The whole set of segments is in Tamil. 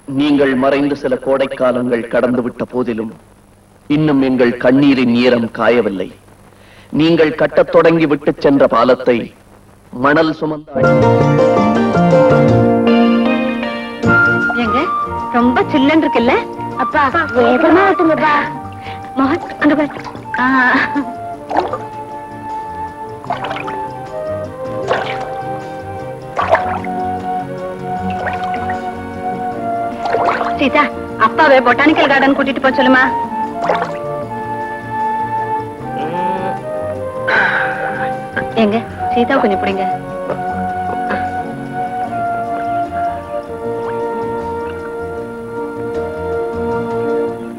நீங்கள் மறைந்து சில கோடைக்காலங்கள் கடந்துவிட்ட போதிலும் இன்னும் எங்கள் கண்ணீரின் ஈரம் காயவில்லை. நீங்கள் கட்டத் தொடங்கி விட்டு சென்ற பாலத்தை மணல் சுமந்த ரொம்ப சில்லன் இருக்குல்ல? அப்பா வேகமா ஓட்டுங்கப்பா. மோகன் அங்க பாரு. சீதா, அப்பாவை பொட்டானிக்கல் கார்டன் கூட்டிட்டு போக சொல்லுமா. எங்க சீதா கொஞ்சம் பிடிங்க.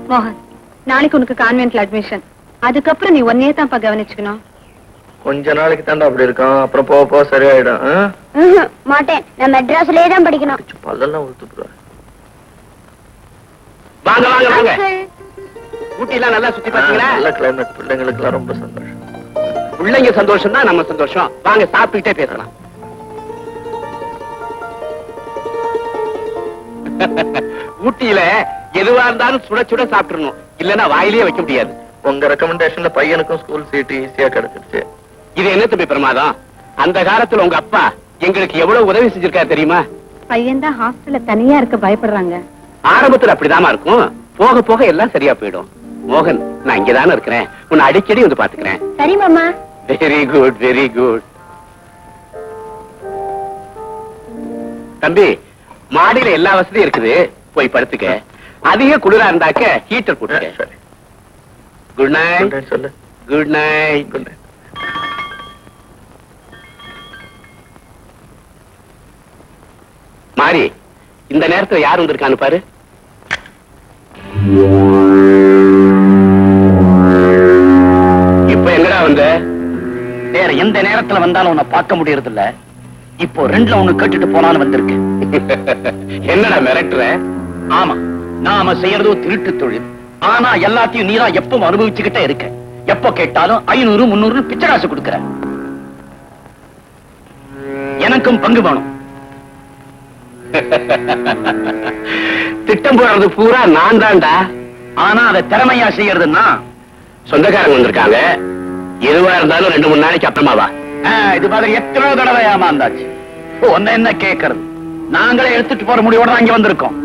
மோகன், நாளைக்கு உனக்கு கான்வென்ட்ல அட்மிஷன். அதுக்கப்புறம் நீ ஒன்னையே தான் கவனிச்சுக்கணும். கொஞ்ச நாளைக்கு தாண்டா அப்படி இருக்கும், அப்புறம் போக போக சரியாயிடும். மாட்டேன், நான் மெட்ராஸ்லயே தான் படிக்கணும். பல்லெல்லாம் ஊத்துப்புற. வாங்க வாங்க வாங்க. ஊட்டிலாம் நல்லா சுத்தி பாத்தீங்களா? நல்ல கிளைமேட், பிள்ளைங்களுக்கு எல்லாம் ரொம்ப சந்தோஷம். பிள்ளைங்க சந்தோஷம் தான் நம்ம சந்தோஷம். வாங்க சாப்பிட்டுட்டே பேசலாம். ஊட்டியில எதுவா இருந்தாலும் சுட சுட சாப்பிட்டுறணும், இல்லன்னா வாயிலேயே வைக்க முடியாது. உங்க ரெக்கமெண்டேஷன்ல பையனுக்கும் ஸ்கூல் சீட் ஈஸியா கிடைச்சிருச்சு. இது என்ன தம்பி பிரமாதம்? அந்த காலத்துல உங்க அப்பா எங்களுக்கு எவ்வளவு உதவி செஞ்சிருக்காரு தெரியுமா? பையன் தான் ஹாஸ்டல்ல தனியா இருக்க பயப்படுறாங்க. ஆரம்பத்துல அப்படிதாமா இருக்கும், போக போக எல்லாம் சரியா போயிடும். மோகன், நான் இங்கதானே இருக்கிறேன், உன்னை அடிக்கடி வந்து பாத்துக்கிறேன். சரி மாமா. Very good very good. தம்பி, மாடியில எல்லா வசதியும் இருக்குது, போய் படுத்துக்க. அதிக குளிரா இருந்தாக்க ஹீட்டர் போட்டுக்க. Good night. சொல்லு. Good night. Good night. மாறி, இந்த நேரத்துல யார் வந்திருக்கான்னு பாரு. இப்ப எங்கடா வந்த? வேற எந்த நேரத்துல வந்தாலும் உன்னை பார்க்க முடியறது இல்ல. இப்போ ரெண்டுல ஒண்ணு கேட்டுட்டு போனாலும் வந்திருக்கு. என்னடா மிரட்டுற? ஆமா, நாம செய்யறதோ திருட்டு தொழில். ஆனா எல்லாத்தையும் நீதான் எப்பவும் அனுபவிச்சுக்கிட்டே இருக்க. எப்ப கேட்டாலும் 500 300 பிச்சை காசு கொடுக்கற. எனக்கும் பங்கு வேணும். திட்டம் போடுறது பூரா நான் தான்டா. ஆனா அதை திறமையா செய்யறதுன்னா சொந்தக்காரங்க வந்திருக்காங்க. எதுவா இருந்தாலும் 2-3 நாளைக்கு அப்புறமா வா. இது மாதிரி எத்தனை தடவை ஏமாந்தாச்சு. ஒன்ன என்ன கேட்கறது? நாங்களே எடுத்துட்டு போற முடிவோட தான் இங்க வந்திருக்கோம்.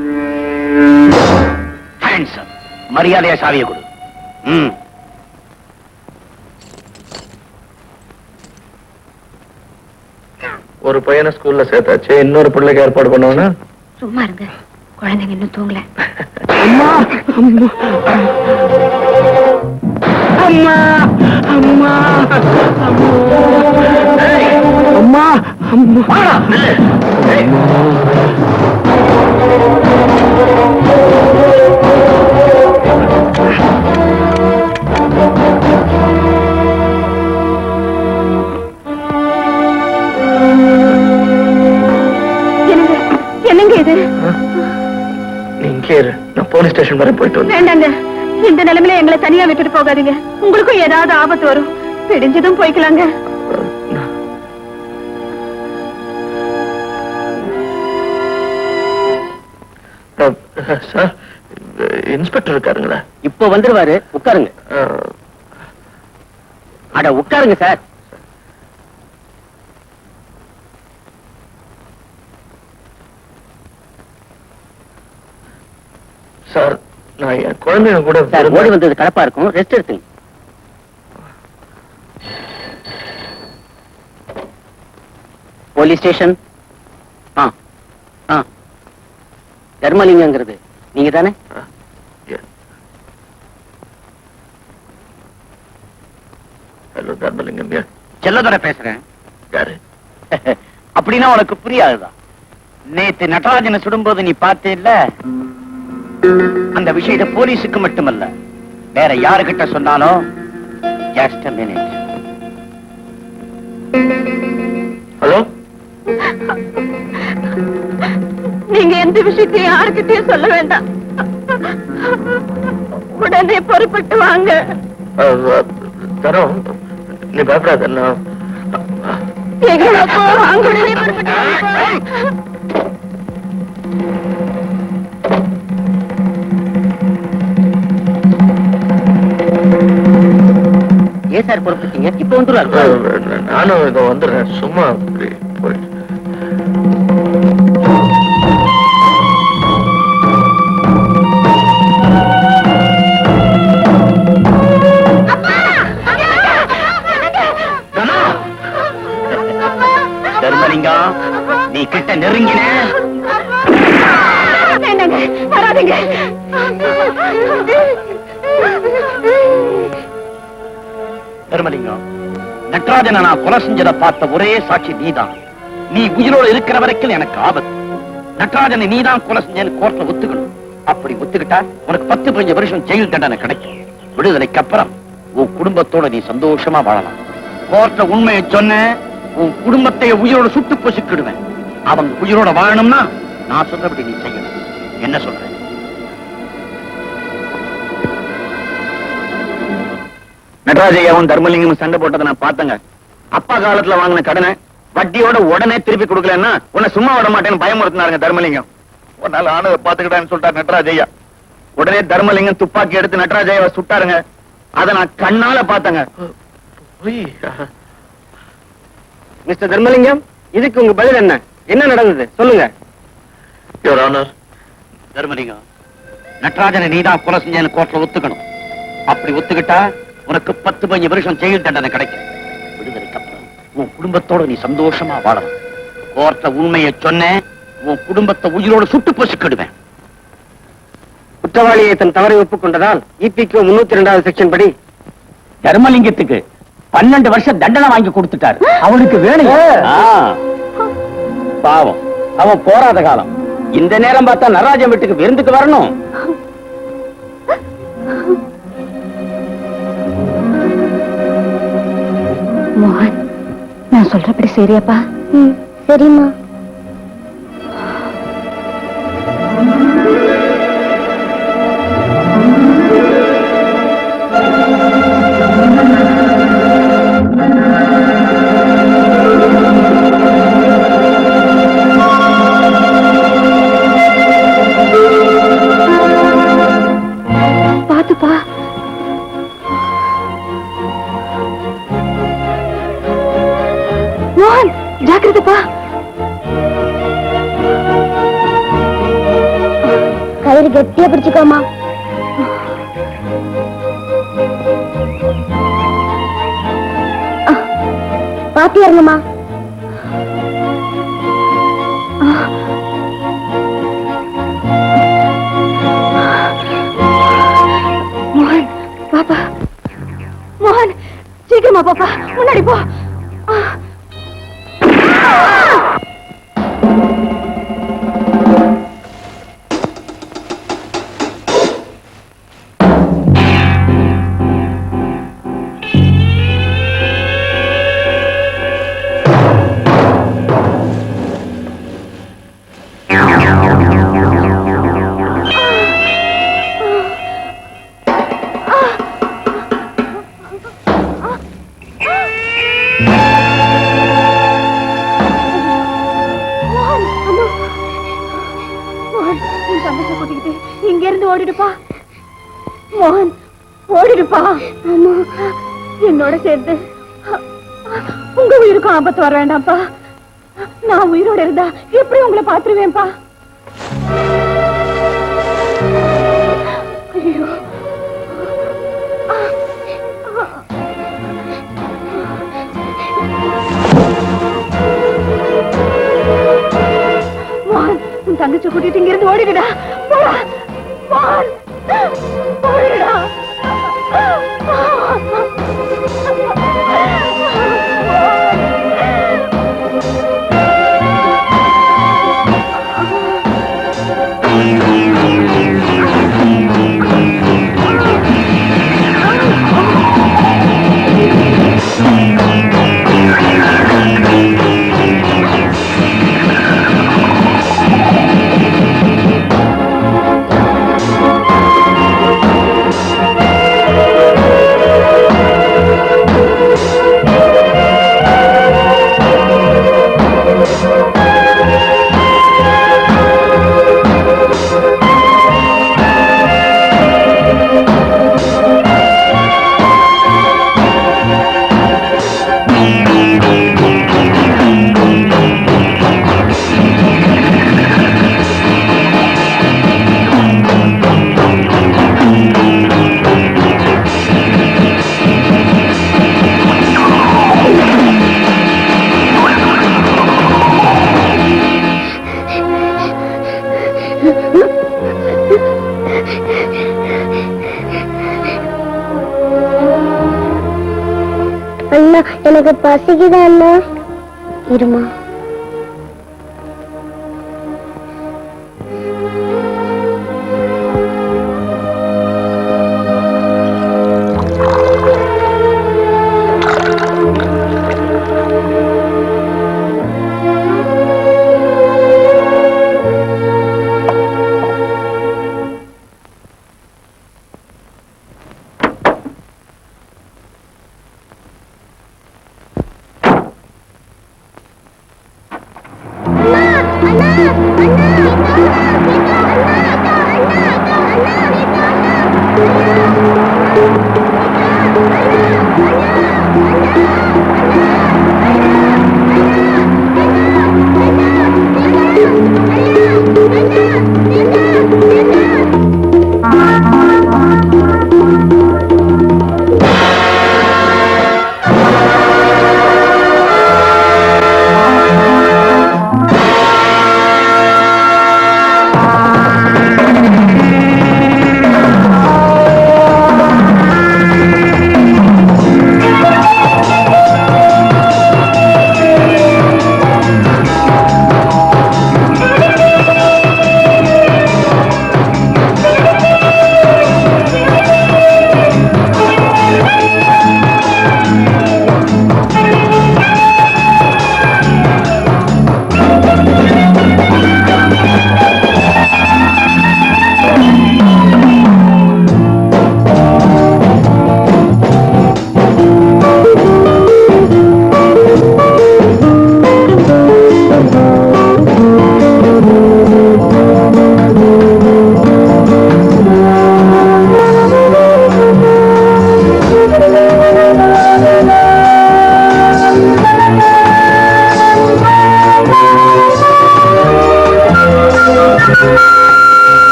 மரியாதையா சாவியை கொடு. ஒரு பையனை ஸ்கூல்ல சேர்த்தாச்சு, இன்னொரு பிள்ளைக்கு ஏற்பாடு பண்ணுவோம்னா? சும்மா இருங்க, குழந்தைங்க இன்னும் தூங்கல. அம்மா அம்மா அம்மா அம்மா அம்மா. என்னங்க இது? நீங்க நான் போலீஸ் ஸ்டேஷன் வரை போயிட்டு வந்தேன். வேண்டாங்க, இந்த நிலைமையில எங்களை தனியா விட்டுட்டு போகாதீங்க. உங்களுக்கும் ஏதாவது ஆபத்து வரும். பிடிஞ்சதும் போய்க்கலாங்க. சார், இன்ஸ்பெக்டர் இருக்காருங்களா? இப்ப வந்துருவாரு, உட்காருங்க. அட உட்காருங்க சார். சார், நான் என் குழந்தைங்க கூட ஓடி வந்தது கலப்பா இருக்கும், ரெஸ்ட் எடுத்துங்க. Police station. தர்மலிங்கங்கிறது நீங்க தானே? ஹலோ, தர்மலிங்கம். செல்லதோட பேசுறேன். யாரு? அப்படின்னா உனக்கு புரியாதுதான். நேத்து நடராஜனை சுடும்போது நீ பார்த்தே இல்ல? அந்த விஷயத்தை போலீஸுக்கு மட்டுமல்ல, வேற யாருகிட்ட சொன்னாலும் just a minute. ஹலோ, நீங்க எந்த விஷயத்தையும் யாருக்கிட்டையும் சொல்ல வேண்டாம். உடனே பொறுப்பட்டு வாங்க. தரோம், நீ பயப்படாத. வாங்க, உடனே பொறுப்பட்டு வாங்க. ஏன் சார் பொறுப்பிட்டீங்க? இப்ப வந்துருவாரு. நானும் இதோ வந்துடுறேன். சும்மா அப்படி போய். தர்மலிங்கம், நீ கிட்ட நெருங்கின வராதீங்க. தர்மலிங்கம், நட்ராஜனை நான் கொலை செஞ்சதை பார்த்த ஒரே சாட்சி நீதான். நீ உயிரோடு இருக்கிற வரைக்கும் எனக்கு ஆபத்து. நட்ராஜனை நீதான் கொலை செஞ்சேன்னு கோர்ட்ல ஒத்துக்கணும். அப்படி ஒத்துக்கிட்டா உனக்கு 10-15 வருஷம் ஜெயில் தண்டனை கிடைக்கும். விடுதலைக்கு அப்புறம் உன் குடும்பத்தோட நீ சந்தோஷமா வாழலாம். கோர்ட்ல உண்மையை சொன்ன உன் குடும்பத்தை உயிரோட சுட்டு பொசுக்கிடுவேன். அவங்க உயிரோட வாழணும்னா நான் சொல்றபடி நீ செய்யணும். என்ன சொல்ற? நடராஜையாவும் தர்மலிங்கமும் சண்டை போட்டதை நான் பார்த்தங்க. அப்பா காலத்துல வாங்கின கடனை வட்டியோட உடனே திருப்பி கொடுக்கலன்னா உன்னை சும்மா விட மாட்டேன்னு பயமுறுத்தினாருங்க தர்மலிங்கம். ஒரு நாள் ஆணவ பாத்துக்கிட்டான்னு சொல்லிட்டாரு நடராஜையா. உடனே தர்மலிங்கம் துப்பாக்கி எடுத்து நடராஜையாவை சுட்டாருங்க. அதை நான் கண்ணால பார்த்தங்க. மிஸ்டர் தர்மலிங்கம், இதுக்கு உங்க பதில் என்ன? என்ன நடந்தது சொல்லுங்க. யுவர் ஆனர், தர்மலிங்கம், நட்ராஜனை நீதான் கொலை செஞ்சேன்னு கோர்ட்ல ஒத்துக்கணும். அப்படி ஒத்துக்கிட்டா உனக்கு 10-15 வருஷம் ஜெயில் தண்டனை கிடைக்கும். விடுதலைக்கு அப்புறம் உன் குடும்பத்தோட நீ சந்தோஷமா வாழலாம். கோர்ட்ல உண்மையை சொன்ன உன் குடும்பத்தை உயிரோடு சுட்டு பொசுக்கிடுவேன். குற்றவாளியை தன் தவறை ஒப்புக்கொண்டதால் இபிக்கு 302வது செக்ஷன் படி தர்மலிங்கத்துக்கு 12 வருஷம் தண்டனை வாங்கி கொடுத்துட்டாரு. அவனுக்கு வேணும். பாவம், அவன் போராத காலம். இந்த நேரம் பார்த்தா நடராஜன் வீட்டுக்கு விருந்துக்கு வரணும். மோகன், நான் சொல்றபடி சரியாப்பா? சரிம்மா. பாத்துப்பா. மோகன், ஜாக்கிரதைப்பா. கயிறு கெட்டியா பிடிச்சுக்கோமா. பாத்தி இறங்குமா. மோகன், பாப்பா. மோகன், சீக்கிரமா பாப்பா, முன்னாடி போ. இங்க இருந்து ஓடிடுப்பா. மோகன், ஓடிடுப்பா. என்னோட சேர்ந்து உங்க உயிருக்கும் ஆபத்து வர வேண்டாம்ப்பா. நான் உயிரோட இருந்தா எப்படி உங்களை பாத்துருவேன்ப்பா. ஐயோ, மோகன், உன் தங்கச்சி கூட்டிட்டு இங்க இருந்து ஓடிடுடா. போடா மோகன், ஓடிடுடா. எனக்கு பசிக்குதா அண்ணா? இருமா.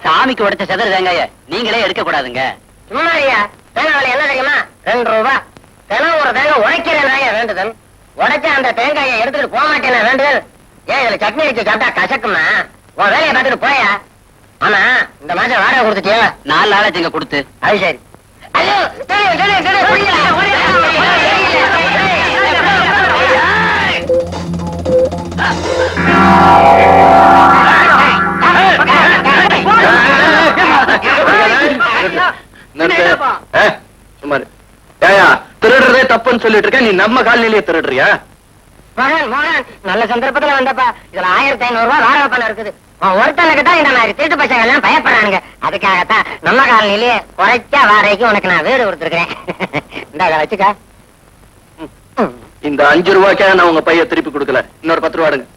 சாமிக்கு உடைச்ச செதறு தேங்காய நீங்களே எடுக்க கூடாதுங்க. சும்மா ஐயா, தேங்காய் என்ன தெரியுமா? 2 ரூபாய். தினம் ஒரு தேங்காய் உடைக்கிறேன் வேண்டுதல். உடைச்ச அந்த தேங்காயை எடுத்துட்டு போக மாட்டேன் வேண்டுதல். ஏன் இதுல சட்னி வச்சு சாப்பிட்டா கசக்குமா? உன் வேலையை பார்த்துட்டு போயா. ஆனா இந்த மாசம் வாடகை கொடுத்துட்டியா? 4 நாளாச்சு இங்க கொடுத்து. அது சரி. ஐயோ, தெரியும், தெரியும், தெரியும். திருடுறதே தப்புன்னு சொல்லிட்டு இருக்க, நீ நம்ம காலனிலேயே திருடுறியா? மகன் மகன் நல்ல சந்தர்ப்பத்துல வந்தப்பா. இதுல 1500 ரூபாய் வாடகை பணம் இருக்குது. ஒருத்தனுக்கு தான் இந்த மாதிரி திருட்டு பசங்க எல்லாம் பயப்படுறானுங்க. அதுக்காகத்தான் நம்ம காலனிலேயே குறைச்சா வாடகைக்கு உனக்கு நான் வீடு கொடுத்துருக்கேன். இந்த வச்சுக்க. இந்த 5 ரூபாய்க்கா நான் உங்க பைய திருப்பி கொடுக்கல. இன்னொரு 10 ரூபாய் எடுங்க.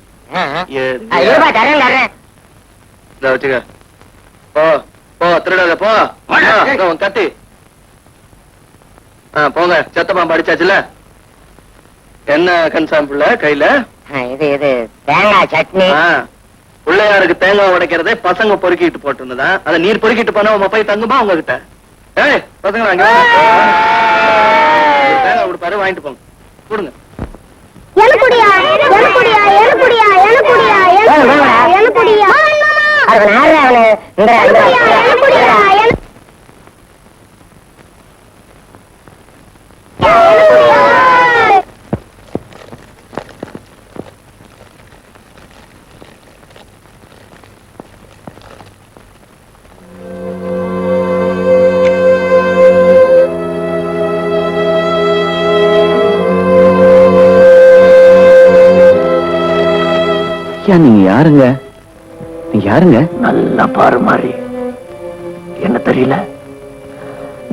ரூபாய் தரேன் தரேன். இந்த வச்சுக்க. போ போ, திருடாத போ. உன் கத்தி. போங்க, செத்தப்பாம்பு அடிச்சாச்சுல. என்ன கன்சாம்புள்ள கையில? இது தேங்காய் சட்னி. பிள்ளையாருக்கு தேங்காய் உடைக்கிறதே பசங்க பொறுக்கிட்டு போட்டுருந்ததா? அதை நீர் பொறுக்கிட்டு போனா உங்க போய் தங்குமா உங்ககிட்ட? ஏய் பசங்க தேங்காய் கொடுப்பாரு, வாங்கிட்டு போங்க. கொடுங்க. எனக்குடியா எனக்குடியா எனக்குடியா எனக்குடியா எனக்குடியா நீங்க யாருங்க? நீங்க யாருங்க? நல்லா பாரு மாறி, என்ன தெரியல,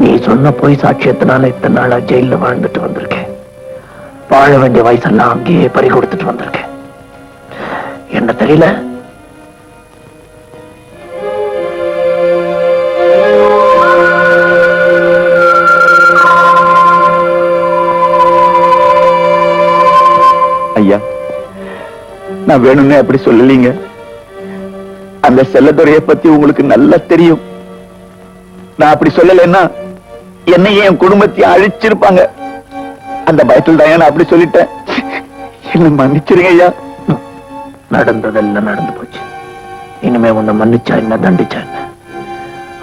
நீ சொன்ன பொய் சாட்சியத்தினால இத்தனை நாளா ஜெயில வாழ்ந்துட்டு வந்திருக்கேன். வாழ வேண்டிய வயசெல்லாம் அங்கேயே பறி கொடுத்துட்டு வந்திருக்கேன். என்ன தெரியல. ஐயா, நான் வேணும்னே அப்படி சொல்லலீங்க. அந்த செல்லதுரையை பத்தி உங்களுக்கு நல்லா தெரியும். நான் அப்படி சொல்லலைன்னா என்னையே என் குடும்பத்தையும் அழிச்சிருப்பாங்க. அந்த பயத்தில் தான் நான் அப்படி சொல்லிட்டேன். என்ன மன்னிச்சிருங்க ஐயா. நடந்ததெல்லாம் நடந்து போச்சு. இனிமே உன்னை மன்னிச்சா என்ன, தண்டிச்சா என்ன?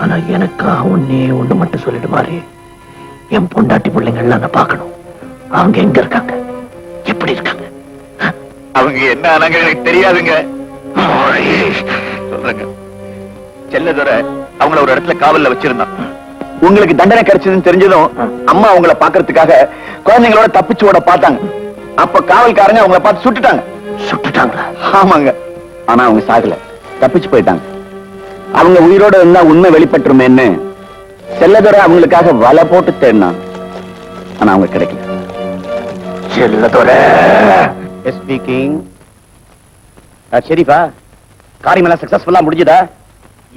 ஆனா எனக்காக ஒன்னே ஒண்ணு மட்டும் சொல்லிட்டு மாறி, என் பொண்டாட்டி பிள்ளைங்க எல்லாம் நான் பார்க்கணும். அவங்க எங்க இருக்காங்க, எப்படி இருக்காங்க? அவங்க என்ன ஆனாங்க எனக்கு தெரியாதுங்க. சொல்றேங்க, செல்லதுரை அவங்கள ஒரு இடத்துல காவல்ல வச்சிருந்தான். உங்களுக்கு தண்டனை கிடைச்சதுன்னு தெரிஞ்சதும் அம்மா அவங்கள பாக்குறதுக்காக குழந்தைங்களோட தப்பிச்சு ஓட பார்த்தாங்க. அப்ப காவல்காரங்க அவங்கள பார்த்து சுட்டுட்டாங்க. சுட்டுட்டாங்களா? ஆமாங்க. ஆனா அவங்க சாகல, தப்பிச்சு போயிட்டாங்க. அவங்க உயிரோட இருந்தா உண்மை வெளிப்பட்டுருமேன்னு செல்லதுரை அவங்களுக்காக வலை போட்டு தேடினாங்க. ஆனா அவங்க கிடைக்கல. செல்லதுரை ஸ்பீக்கிங். சரிப்பா, காரியமெல்லாம் சக்சஸ்ஃபுல்லா முடிஞ்சதா?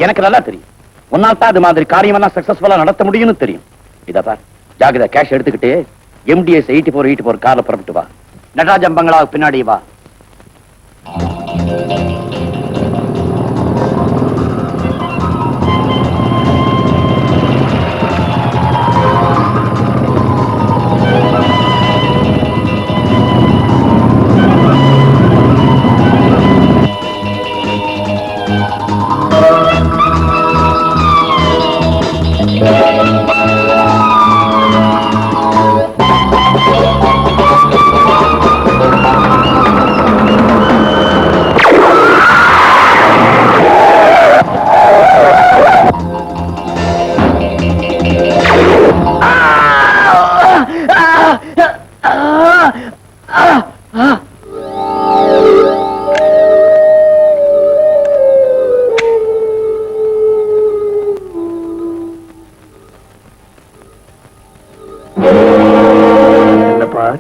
எனக்கு நல்லா தெரியும். உன்னால் தான் அது மாதிரி காரியமெல்லாம் சக்சஸ்ஃபுல்லா நடத்த முடியும்னு தெரியும். இதப்பா, ஜாகிரதா, கேஷ் எடுத்துக்கிட்டு MDS 84 கார்ல புறப்பட்டு வா. நடராஜம் பங்களாவுக்கு பின்னாடி வா.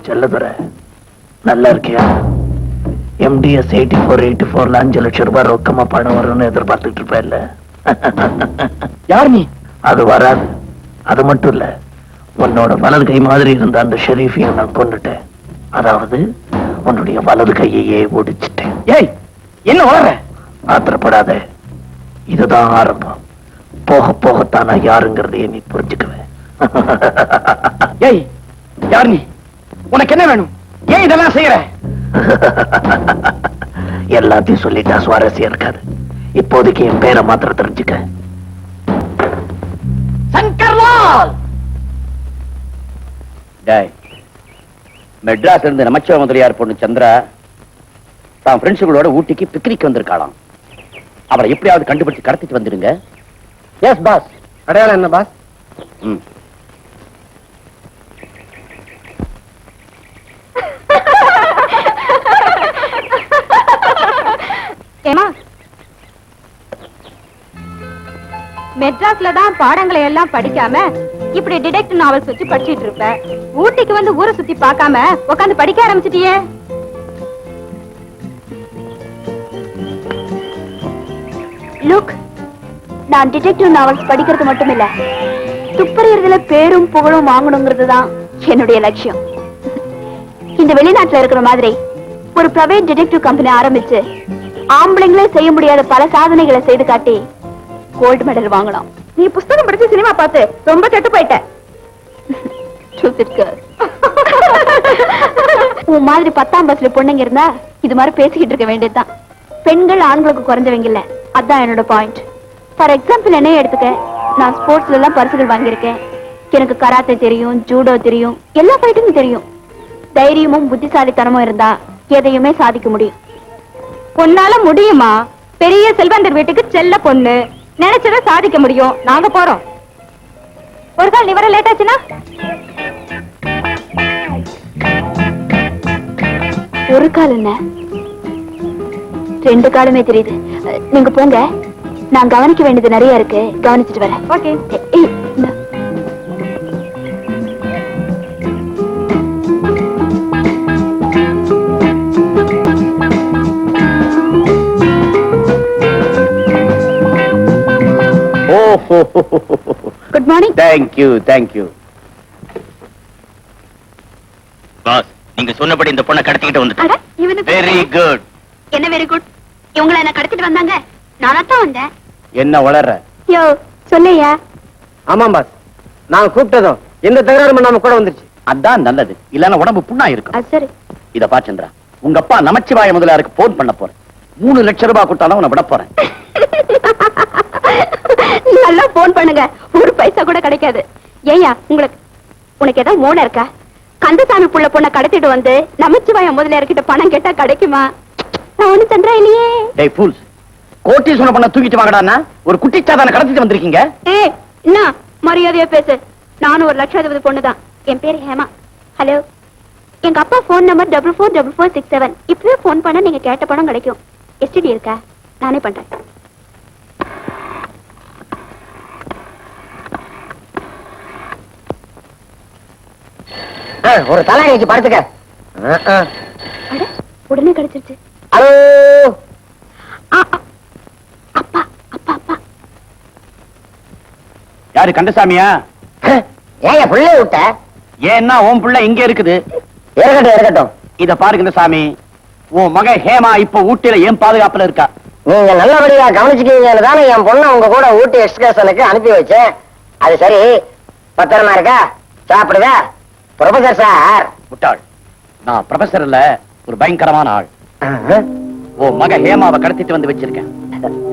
செல்லதுரை, நல்லா இருக்கியா? MDS 84 5 லட்சம் ரூபாய் ரொக்கமா பணம் வரும்னு எதிர்பார்த்துட்டு இருப்ப இல்ல? யார் நீ? அது வராது. அது மட்டும் இல்ல, உன்னோட வலது கை மாதிரி இருந்த அந்த ஷெரீஃபையும் நான் கொண்டுட்டேன். அதாவது உன்னுடைய வலது கையையே ஒடிச்சிட்டேன். ஏய், என்ன வளர? ஆத்திரப்படாத, இதுதான் ஆரம்பம். போக போகத்தான் நான் யாருங்கிறதையே நீ புரிஞ்சுக்குவேன். ஏய், யார் நீ? உனக்கு என்ன வேணும்? ஏன் இதெல்லாம் செய்யற? எல்லாத்தையும் சொல்லிட்டா சுவாரஸ்யம் இருக்காது. இப்போதைக்கு என் பேரை மாத்திரம் தெரிஞ்சுக்க. சங்கர்லால். டேய், மெட்ராஸ் இருந்து நமச்சிவ முதலியார் பொண்ணு சந்திரா தான் ஃப்ரெண்ட்ஸுகளோட ஊட்டிக்கு பிக்னிக் வந்திருக்காளாம். அவளை எப்படியாவது கண்டுபிடிச்சு கடத்திட்டு வந்துடுங்க. Yes boss. அடையாளம் என்ன பாஸ்? மெட்ராஸ்ல தான் பாடங்களை எல்லாம் படிக்காம இப்படி டிடெக்டிவ் நாவல்ஸ் வச்சு படிச்சிட்டு இருப்ப. ஊட்டிக்கு வந்து ஊரை சுத்தி பார்க்காம உட்காந்து படிக்க ஆரம்பிச்சிட்டியே. லுக், நான் டிடெக்டிவ் நாவல்ஸ் படிக்கிறது மட்டும் இல்ல, துப்பறியறதுல பேரும் புகழும் வாங்கணுங்கிறது தான் என்னுடைய லட்சியம். இந்த வெளிநாட்டுல இருக்கிற மாதிரி ஒரு பிரைவேட் டிடெக்டிவ் கம்பெனி ஆரம்பிச்சு ஆம்பளைங்களே செய்ய முடியாத பல சாதனைகளை செய்து காட்டி கோல்டு மெடல் வாங்கலாம். நீ புஸ்தகம் படிச்சு சினிமா பார்த்து ரொம்ப கெட்டு போயிட்ட. உன் மாதிரி 10ஆம் பஸ்ல பொண்ணுங்க இருந்தா இது மாதிரி பேசிக்கிட்டு இருக்க வேண்டியதுதான். பெண்கள் ஆண்களுக்கு குறைஞ்சவங்க இல்ல, அதான் என்னோட பாயிண்ட். ஃபார் எக்ஸாம்பிள் என்ன எடுத்துக்க, நான் ஸ்போர்ட்ஸ்ல எல்லாம் பரிசுகள் வாங்கியிருக்கேன். எனக்கு கராத்தே தெரியும், ஜூடோ தெரியும், எல்லா ஃபைட்டுமே தெரியும். தைரியமும் புத்திசாலித்தனமும் இருந்தா எதையுமே சாதிக்க முடியும். உன்னால முடியுமா? பெரிய செல்வந்தர் வீட்டுக்கு செல்ல பொண்ணு, நினைச்சத சாதிக்க முடியும். நாங்க போறோம். ஒரு கால் நீ வர லேட் ஆச்சுன்னா ஒரு கால் என்ன 2 காலுமே தெரியுது. நீங்க போங்க, நான் கவனிக்க வேண்டியது நிறைய இருக்கு, கவனிச்சுட்டு வரேன். Okay. Good morning. Thank you boss. நீங்க சொன்னபடி இந்த பொண்ணை கடத்திக்கிட்டு வந்துட்டேன். Very good. என்ன வெரி குட்? இவங்கள என்ன கடத்திட்டு வந்தாங்க, நானாத்தான் வந்தேன். என்ன வளர்ற? யோ சொல்லையா. ஆமாம் பாஸ், நான் கூப்பிட்டதும் எந்த தகராறு நம்ம கூட வந்துருச்சு. அதான் நல்லது, இல்லன்னா உடம்பு புண்ணா இருக்கும். அது சரி. இத பாச்சந்திரா, உங்க அப்பா நமச்சிவாய முதலியாருக்கு போன் பண்ண போறேன். 3 லட்சம் ரூபாய் கொடுத்தாலும் உன்னை விட போறேன். நல்லா போன் பண்ணுங்க, ஒரு பைசா கூட கிடைக்காது. ஏயா உனக்கு ஏதாவது மோன இருக்கா? கந்தசாமி புள்ள பொண்ணை கடத்திட்டு வந்து நமச்சிவாய முதலியார்கிட்ட பணம் கேட்டா கிடைக்குமா? நான் ஒண்ணு தண்டா இல்லையே. டேய் ஃபூல்ஸ், கோட்டீஸ்வரன் பொண்ணை தூக்கிட்டு வாங்கடான்னா ஒரு குட்டிச்சாதான கடத்திட்டு வந்திருக்கீங்க. ஏய் என்ன மரியாதையா பேசு. நானும் ஒரு லட்சாதிபதி பொண்ணுதான். என் பேரு ஹேமா. ஹலோ, எங்க அப்பா போன் நம்பர் 444467. இப்பவே போன் பண்ண நீங்க கேட்ட பணம் கிடைக்கும். எஸ்டிடி இருக்கா? நானே பண்றேன். ஒரு தலாணி வச்சு படுத்துக்க. அட, உடனே கிடைச்சிருச்சு. ஹலோ அப்பா அப்பா அப்பா. யாரு, கந்தசாமியா? ஏன் புள்ள விட்ட? ஏன்னா உன் புள்ள இங்க இருக்குது. இருக்கட்டும். இத பாரு கந்தசாமி, உன் மக ஹேமா இப்ப ஊட்டியில ஏன் பாதுகாப்புல இருக்கா. நீங்க நல்லபடியா கவனிச்சுக்கீங்கன்னு தானே என் பொண்ணை உங்க கூட ஊட்டி எக்ஸ்கர்ஷனுக்கு அனுப்பி வச்சேன். அது சரி, பத்திரமா இருக்கா? சாப்பிடுதா? Professor sir. முட்டாள், நான் ப்ரொஃபசர் இல்ல, ஒரு பயங்கரமான ஆள். உன் மக ஹேமாவை கடத்திட்டு வந்து வச்சிருக்கேன்.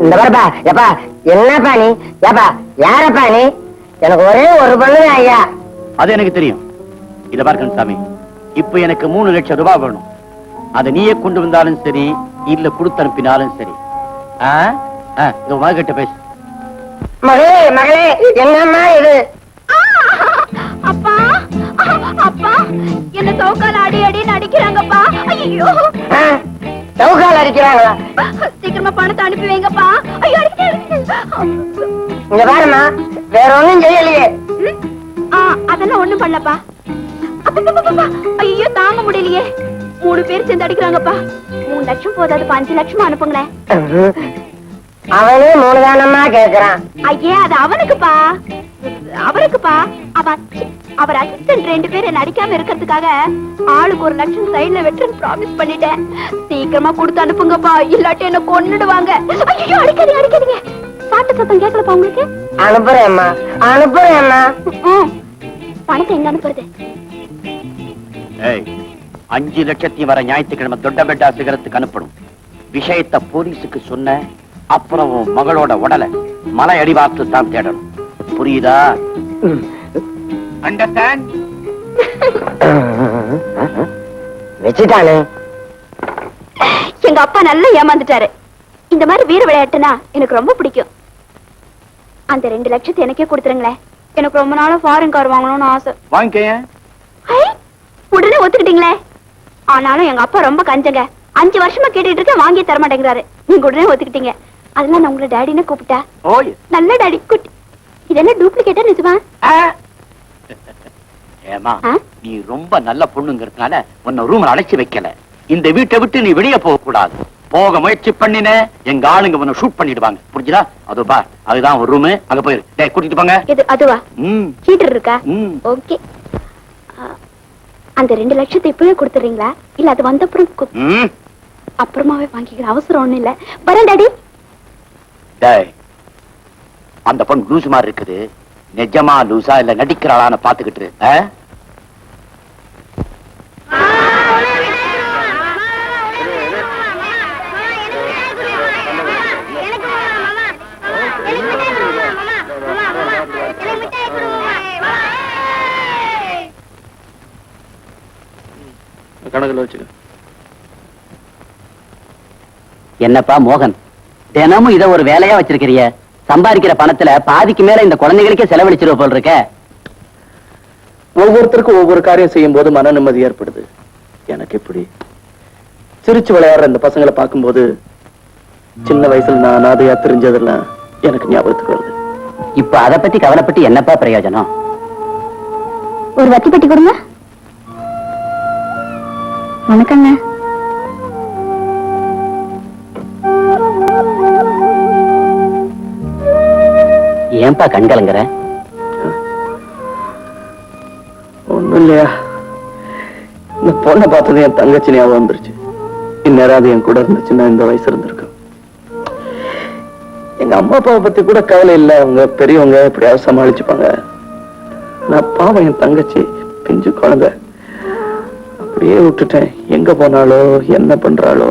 இந்த பாருப்பா, எப்பா என்னப்பா நீ? ஏப்பா யாரப்பா நீ? எனக்கு ஒரே ஒரு பொண்ணு ஐயா. அது எனக்கு தெரியும். இத பாரு கந்தசாமி, இப்ப எனக்கு 3 லட்சம் ரூபாய் வேணும். அதை நீயே கொண்டு வந்தாலும் சரி, இல்ல கொடுத்து அனுப்பினாலும் சரி. இது மகிட்ட பேசு. மகளே மகளே, என்னம்மா இது? அப்பா அப்பா, என்ன சவுக்கால அடி அடின்னு அடிக்கிறாங்கப்பா. ஐயோ, சவுக்கால் அடிக்கிறாங்களா? சீக்கிரமா பணத்தை அனுப்பி வைங்கப்பா. ஐயோ இங்க பாருமா, வேற ஒண்ணும் செய்யலையே. அதெல்லாம் ஒண்ணும் பண்ணலப்பா. ஐயோ தாங்க முடியலையே, 3 பேர் சேர்ந்து அடிக்கிறாங்கப்பா. 3 லட்சம் போதாது, 5 லட்சம் அனுப்புங்களேன். அவனே 3 தானம்மா கேக்குறான். ஐயே, அது அவனுக்குப்பா. அவர் அசிஸ்டன்ட் 2 பேர் என்ன அடிக்காம இருக்கிறதுக்காக ஆளுக்கு 1 லட்சம் சைடுல வெட்டுன்னு ப்ராமிஸ் பண்ணிட்டேன். சீக்கிரமா கொடுத்து அனுப்புங்கப்பா, இல்லாட்டி என்ன கொன்னுடுவாங்க. ஐயோ அடிக்காதீங்க. பாட்டு சத்தம் கேட்கலப்பா உங்களுக்கு? அனுப்புறேம்மா. பணத்தை எங்க அனுப்புறது? 5 லட்சத்தையும் வர ஞாயிற்றுக்கிழமை தொட்டபெட்டா சிகரத்துக்கு அனுப்பணும். விஷயத்தை போலீஸுக்கு சொன்ன அப்புறம் மகளோட உடலை மலை அடிவாரத்தில் தான் தேடணும். புரியுதா? அண்டர்ஸ்டாண்ட்? வச்சுட்டானே. எங்க அப்பா நல்லா ஏமாந்துட்டாரு. இந்த மாதிரி வீர விளையாட்டுனா எனக்கு ரொம்ப பிடிக்கும். அந்த 2 லட்சத்தை எனக்கே கொடுத்துருங்களேன். எனக்கு ரொம்ப நாளா ஃபாரின் கார் வாங்கணும்னு ஆசை. வாங்கிக்க. உடனே ஒத்துக்கிட்டீங்களே. ஆனாலும் எங்க அப்பா ரொம்ப கஞ்சங்க. 5 வருஷமா கேட்டுட்டு இருக்க, வாங்கி தர மாட்டேங்கிறாரு. நீங்க உடனே ஒத்துக்கிட்டீங்க. அதெல்லாம் நான் உங்களை டேடின்னு கூப்பிட்டா. நல்ல டாடி குட்டி. இதெல்லாம் டூப்ளிகேட்டா நிஜமா? ஏமா, நீ ரொம்ப நல்ல பொண்ணுங்கிறதுனால உன்னை ரூம்ல அழைச்சி வைக்கல. இந்த வீட்டை விட்டு நீ வெளியே போக கூடாது. போக முயற்சி பண்ணின எங்க ஆளுங்க உன்னை ஷூட் பண்ணிடுவாங்க. புரிஞ்சுதா? அது பா, அதுதான் ஒரு ரூம். அங்க போயிரு. டேய், கூட்டிட்டு போங்க. இது அதுவா? ஹீட்டர் இருக்கா? ஓகே. அந்த 2 லட்சத்தை இப்பவே கொடுத்துறீங்களா, இல்ல அது வந்தப்புறம்? அப்புறமாவே வாங்கிக்கிற அவசரம் ஒண்ணு இல்ல. வரேன் டாடி. டேய், அந்த பொண்ணு லூசு மாதிரி இருக்குது. நிஜமா லூசா இல்ல நடிக்கிறாளான்னு பாத்துக்கிட்டு இரு, ஆ? கணக்குல வச்சுக்க. என்னப்பா மோகன், தினமும் இத ஒரு வேலையா வச்சிருக்கிறிய? சம்பாதிக்கிற பணத்துல பாதிக்கு மேல இந்த குழந்தைகளுக்கே செலவழிச்சிருவ போல் இருக்க. ஒவ்வொருத்தருக்கும் ஒவ்வொரு காரியம் செய்யும் போது மன நிம்மதி ஏற்படுது. எனக்கு இப்படி சிரிச்சு விளையாடுற இந்த பசங்களை பார்க்கும்போது சின்ன வயசுல நான் அனாதையா தெரிஞ்சதெல்லாம் எனக்கு ஞாபகத்துக்கு வருது. இப்ப அத பத்தி கவலைப்பட்டு என்னப்பா பிரயோஜனம்? ஒரு வத்தி பெட்டி கொடுங்க. வணக்கங்க. ஏன்பா கண்கலங்குற? ஒண்ணும் இல்லையா, இந்த பொண்ணை பார்த்தது என் தங்கச்சி ஞாபகம் வந்துருச்சு. இந்நேரம் அது என் கூட இருந்துச்சுன்னா இந்த வயசு இருந்திருக்கும். எங்க அம்மா அப்பாவை பத்தி கூட கவலை இல்லை, அவங்க பெரியவங்க எப்படியாவது சமாளிச்சுப்பாங்க. நான் பாவம் என் தங்கச்சி பிஞ்சு குழந்தை அப்படியே விட்டுட்டேன். எங்க போனாலோ என்ன பண்றாளோ.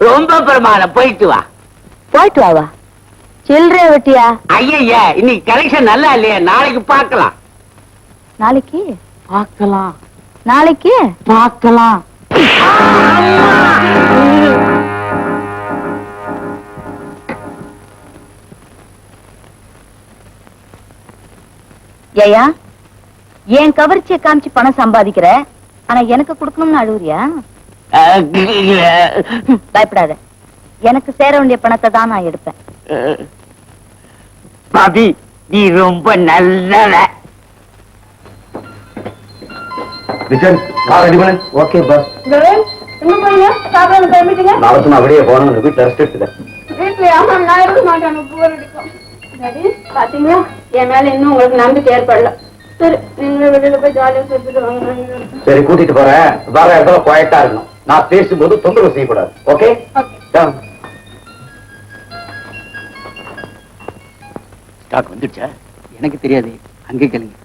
ரொம்ப பிரமாதம். போயிட்டு வா. போயிட்டு வாவா? சில்லறை வெட்டியா? ஐயா, இன்னைக்கு கலெக்ஷன் நல்லா இல்லையா? நாளைக்கு பார்க்கலாம். நாளைக்கு பார்க்கலாம். நாளைக்கு பார்க்கலாம். ஏயா, என் கவர்ச்சியை காமிச்சு பணம் சம்பாதிக்கிற, ஆனா எனக்கு கொடுக்கணும்னு அழுவுறியா? பயப்படாத, எனக்கு சேர வேண்டிய பணத்தை தான் நான் எடுப்பேன். பாபி, நீ ரொம்ப நல்லவ. Okay boss. எங்க போறீங்க? சாப்பிட கிளம்பிட்டீங்க? அவசியம் அப்படியே போனோம். வீட்டுல ரெஸ்ட் எடுத்துக்க. சீரியஸ்லி நான் இருக்க மாட்டேன், போர் அடிக்கும். டாடி பாத்தீங்களா, என் மேல இன்னும் உங்களுக்கு நம்பிக்கை ஏற்படல. சரி, நீங்களே வெளியில போய் ஜாலியா சுத்திட்டு வாங்க. சரி, கூட்டிட்டு போறேன். வர இடத்துல குவாய்ட்டா இருக்கணும். நான் பேசும்போது தொந்தரவு செய்யக்கூடாது. ஓகே? ஸ்டாக் வந்துடுச்சா? எனக்கு தெரியாது, அங்கே கேளுங்க.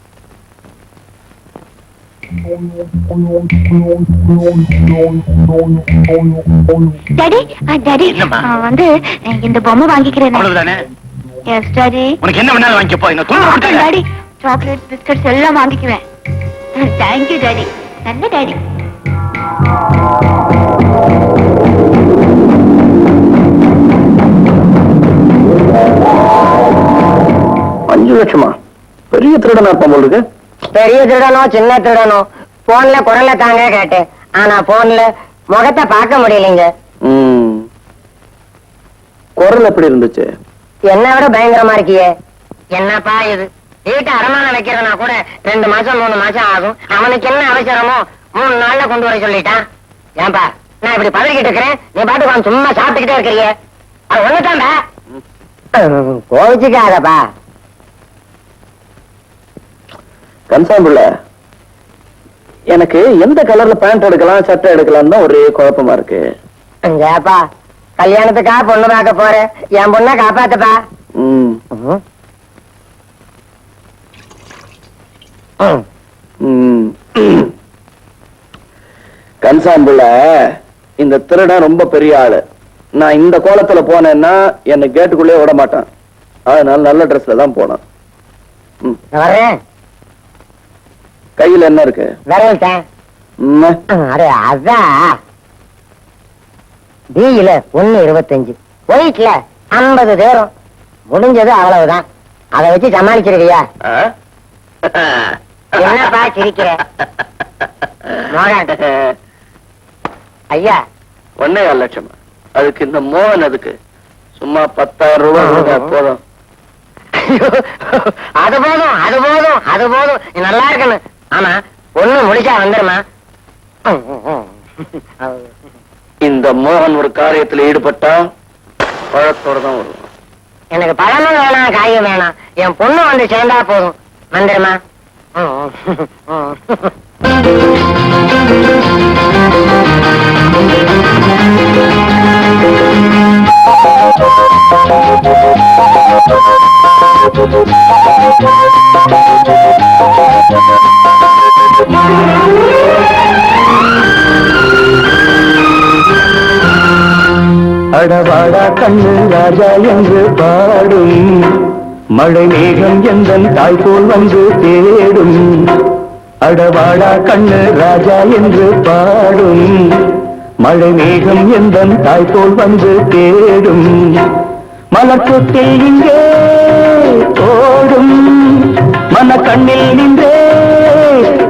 டாடி டாடி வந்து இந்த பொம்மை வாங்கிக்கிறேன். அவ்வளவுதானே? Yes daddy. உனக்கு என்ன வேணாலும் வாங்கிக்கப்போ, என்ன தொந்தரவு டாடி சாக்லேட் பிஸ்கட்ஸ் எல்லாம் வாங்கிக்குவேன். தேங்க்யூ டாடி, நல்ல டாடி. 5 லட்சமா? பெரிய திருடனா இருப்பான் போல இருக்கு. பெரிய திருடனோ சின்ன திருடனோ போன்ல குரலை தாங்க கேட்டேன். ஆனா போன்ல முகத்தை பார்க்க முடியலைங்க. குரல் எப்படி இருந்துச்சு? என்ன விட பயங்கரமா இருக்கியே. என்னப்பா இது, வீட்டை அடமானம் வைக்கிறதுனா கூட 2 மாசம் 3 மாசம் ஆகும். அவனுக்கு என்ன அவசரமோ 3 நாள்ல கொண்டு வர சொல்லிட்டான். ஏன்பா நான் இப்படி பதறிக்கிட்டு இருக்கிறேன், நீ பாட்டுக்கு சும்மா சாப்பிட்டுக்கிட்டே இருக்கிறிய. அது ஒண்ணுதான்டா, கோவிச்சுக்காதப்பா. கன்சாம்பிள்ள, எனக்கு எந்த கலர்ல பேண்ட் எடுக்கலாம் சட்டை எடுக்கலாம் தான் ஒரே குழப்பமா இருக்கு. ஏப்பா கல்யாணத்துக்கா பொண்ணு பார்க்க போற, என் பொண்ணை காப்பாத்துப்பா. கன்சாம்பிள்ள, இந்த திருடன் ரொம்ப பெரிய ஆளு. நான் இந்த கோலத்துல போனேன்னா என்ன கேட்டுக்குள்ளே விட மாட்டான். அதனால நல்ல ட்ரெஸ்ல தான் போனேன். வரேன். கையில என்ன இருக்கு? விரல்ட்டேன். அடே அதான் பியில 1.25, ஒயிட்ல 50 தேரும். முடிஞ்சது அவ்வளவுதான். அதை வச்சு சமாளிச்சிருக்கியா? என்னப்பா சிரிக்கிற? ஐயா 1.25 லட்சமா? அதுக்கு இந்த மோகன் அதுக்கு சும்மா 10,000 ரூபாய் போதும். அது போதும், அது போதும், அது போதும். நீ நல்லா இருக்கணும். ஆமா, பொண்ணு முடிச்சா வந்துருமா? இந்த மோகன் ஒரு காரியத்துல ஈடுபட்டா பழத்தோட தான் வருவான். எனக்கு பழமும் வேணாம், காயும் வேணாம். என் பொண்ணு வந்து சேர்ந்தா போதும். வந்துருமா? அடவாடா கண்ணு ராஜா என்று பாடும் மழை மேகம் எந்தன் தாய் போல் வந்து தேடும். அடவாடா கண்ணு ராஜா என்று பாடும் மழை மேகம் எந்தன் தாய் போல் வந்து தேடும். மலர்கொட்டில் இங்கே ஓடும் மன கண்ணில் நின்றே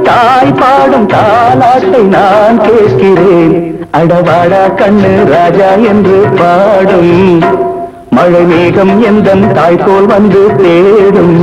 தாய் பாடும் தாலாட்டை நான் கேட்கிறேன். அடவாடா கண்ணு ராஜா என்று பாடும் மழை மேகம் எந்தன் தாய் போல் வந்து தேடும்.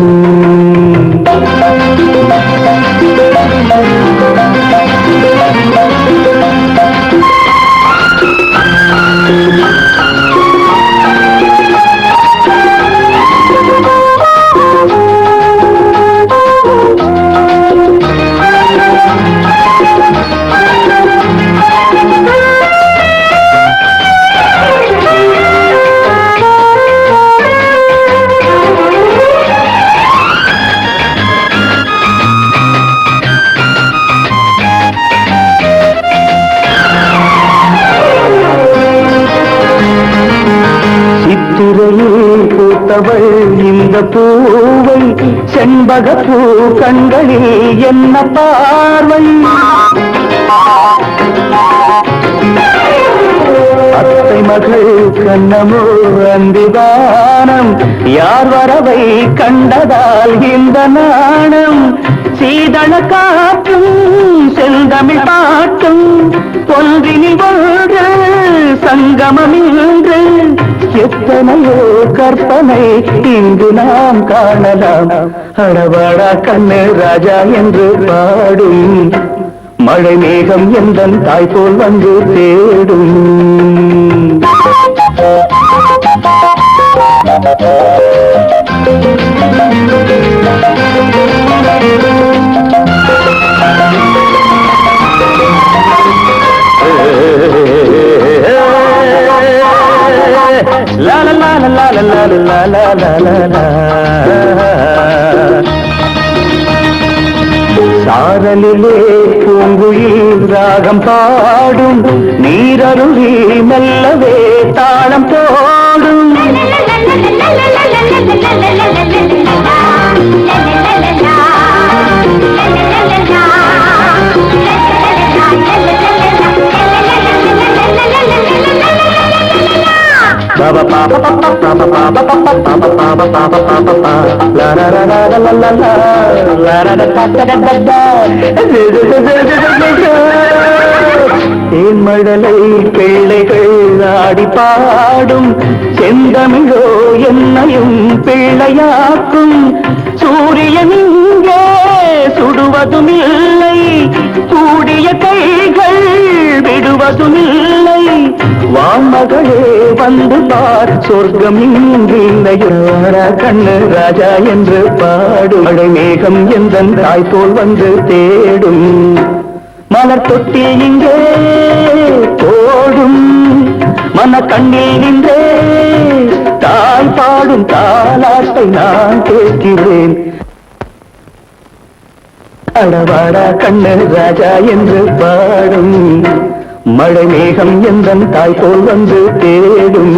பூத்தவள் இந்த பூவை செண்பக பூ கண்களில் என்ன பார்வை. அத்தை மகள் கண்ணமோ அந்திவானம் யார் வரவை கண்டதால் இந்த நாணம். சீதள காற்றும் செந்தமிழ் பாட்டும் ஒன்றினில் ஒன்று சங்கமம் இன்று. எத்தனையோ கற்பனை இங்கு நாம் காணலாம். அடவாடா கண்ணு ராஜா என்று பாடும் மழை மேகம் எந்தன் தாய் போல் வந்து தேடும். La la la la la la la la la la la. சாரலிலே பூங்குயில் ராகம் பாடும் நீரருவி மெல்லவே தாளம் போடும் Baba papa papa papa papa papa papa papa papa papa la la la la la la la la la la la la தேன்மழலை பிள்ளைகள் ஆடி பாடும் செந்தமிழோ என்னையும் பிள்ளையாக்கும் சூரியன் இங்கே சுடுவதும் இல்லை கூடிய கைகள் விடுவதும் இல்லை வாமகளே வந்து பார் சொர்க்கம் இன்றில்லையோர கண்ணு ராஜா என்று பாடும் மழை மேகம் எந்தன் தாய் போல் வந்து தேடும் மலர் தொட்டி இங்கே போடும் மன கண்ணில் நின்றே தாய் பாடும் தாலாட்டை நான் கேட்கிறேன் அடவாடா கண்ணு ராஜா என்று பாடும் மழை மேகம் எந்தன் தாய் போல் வந்து தேடும்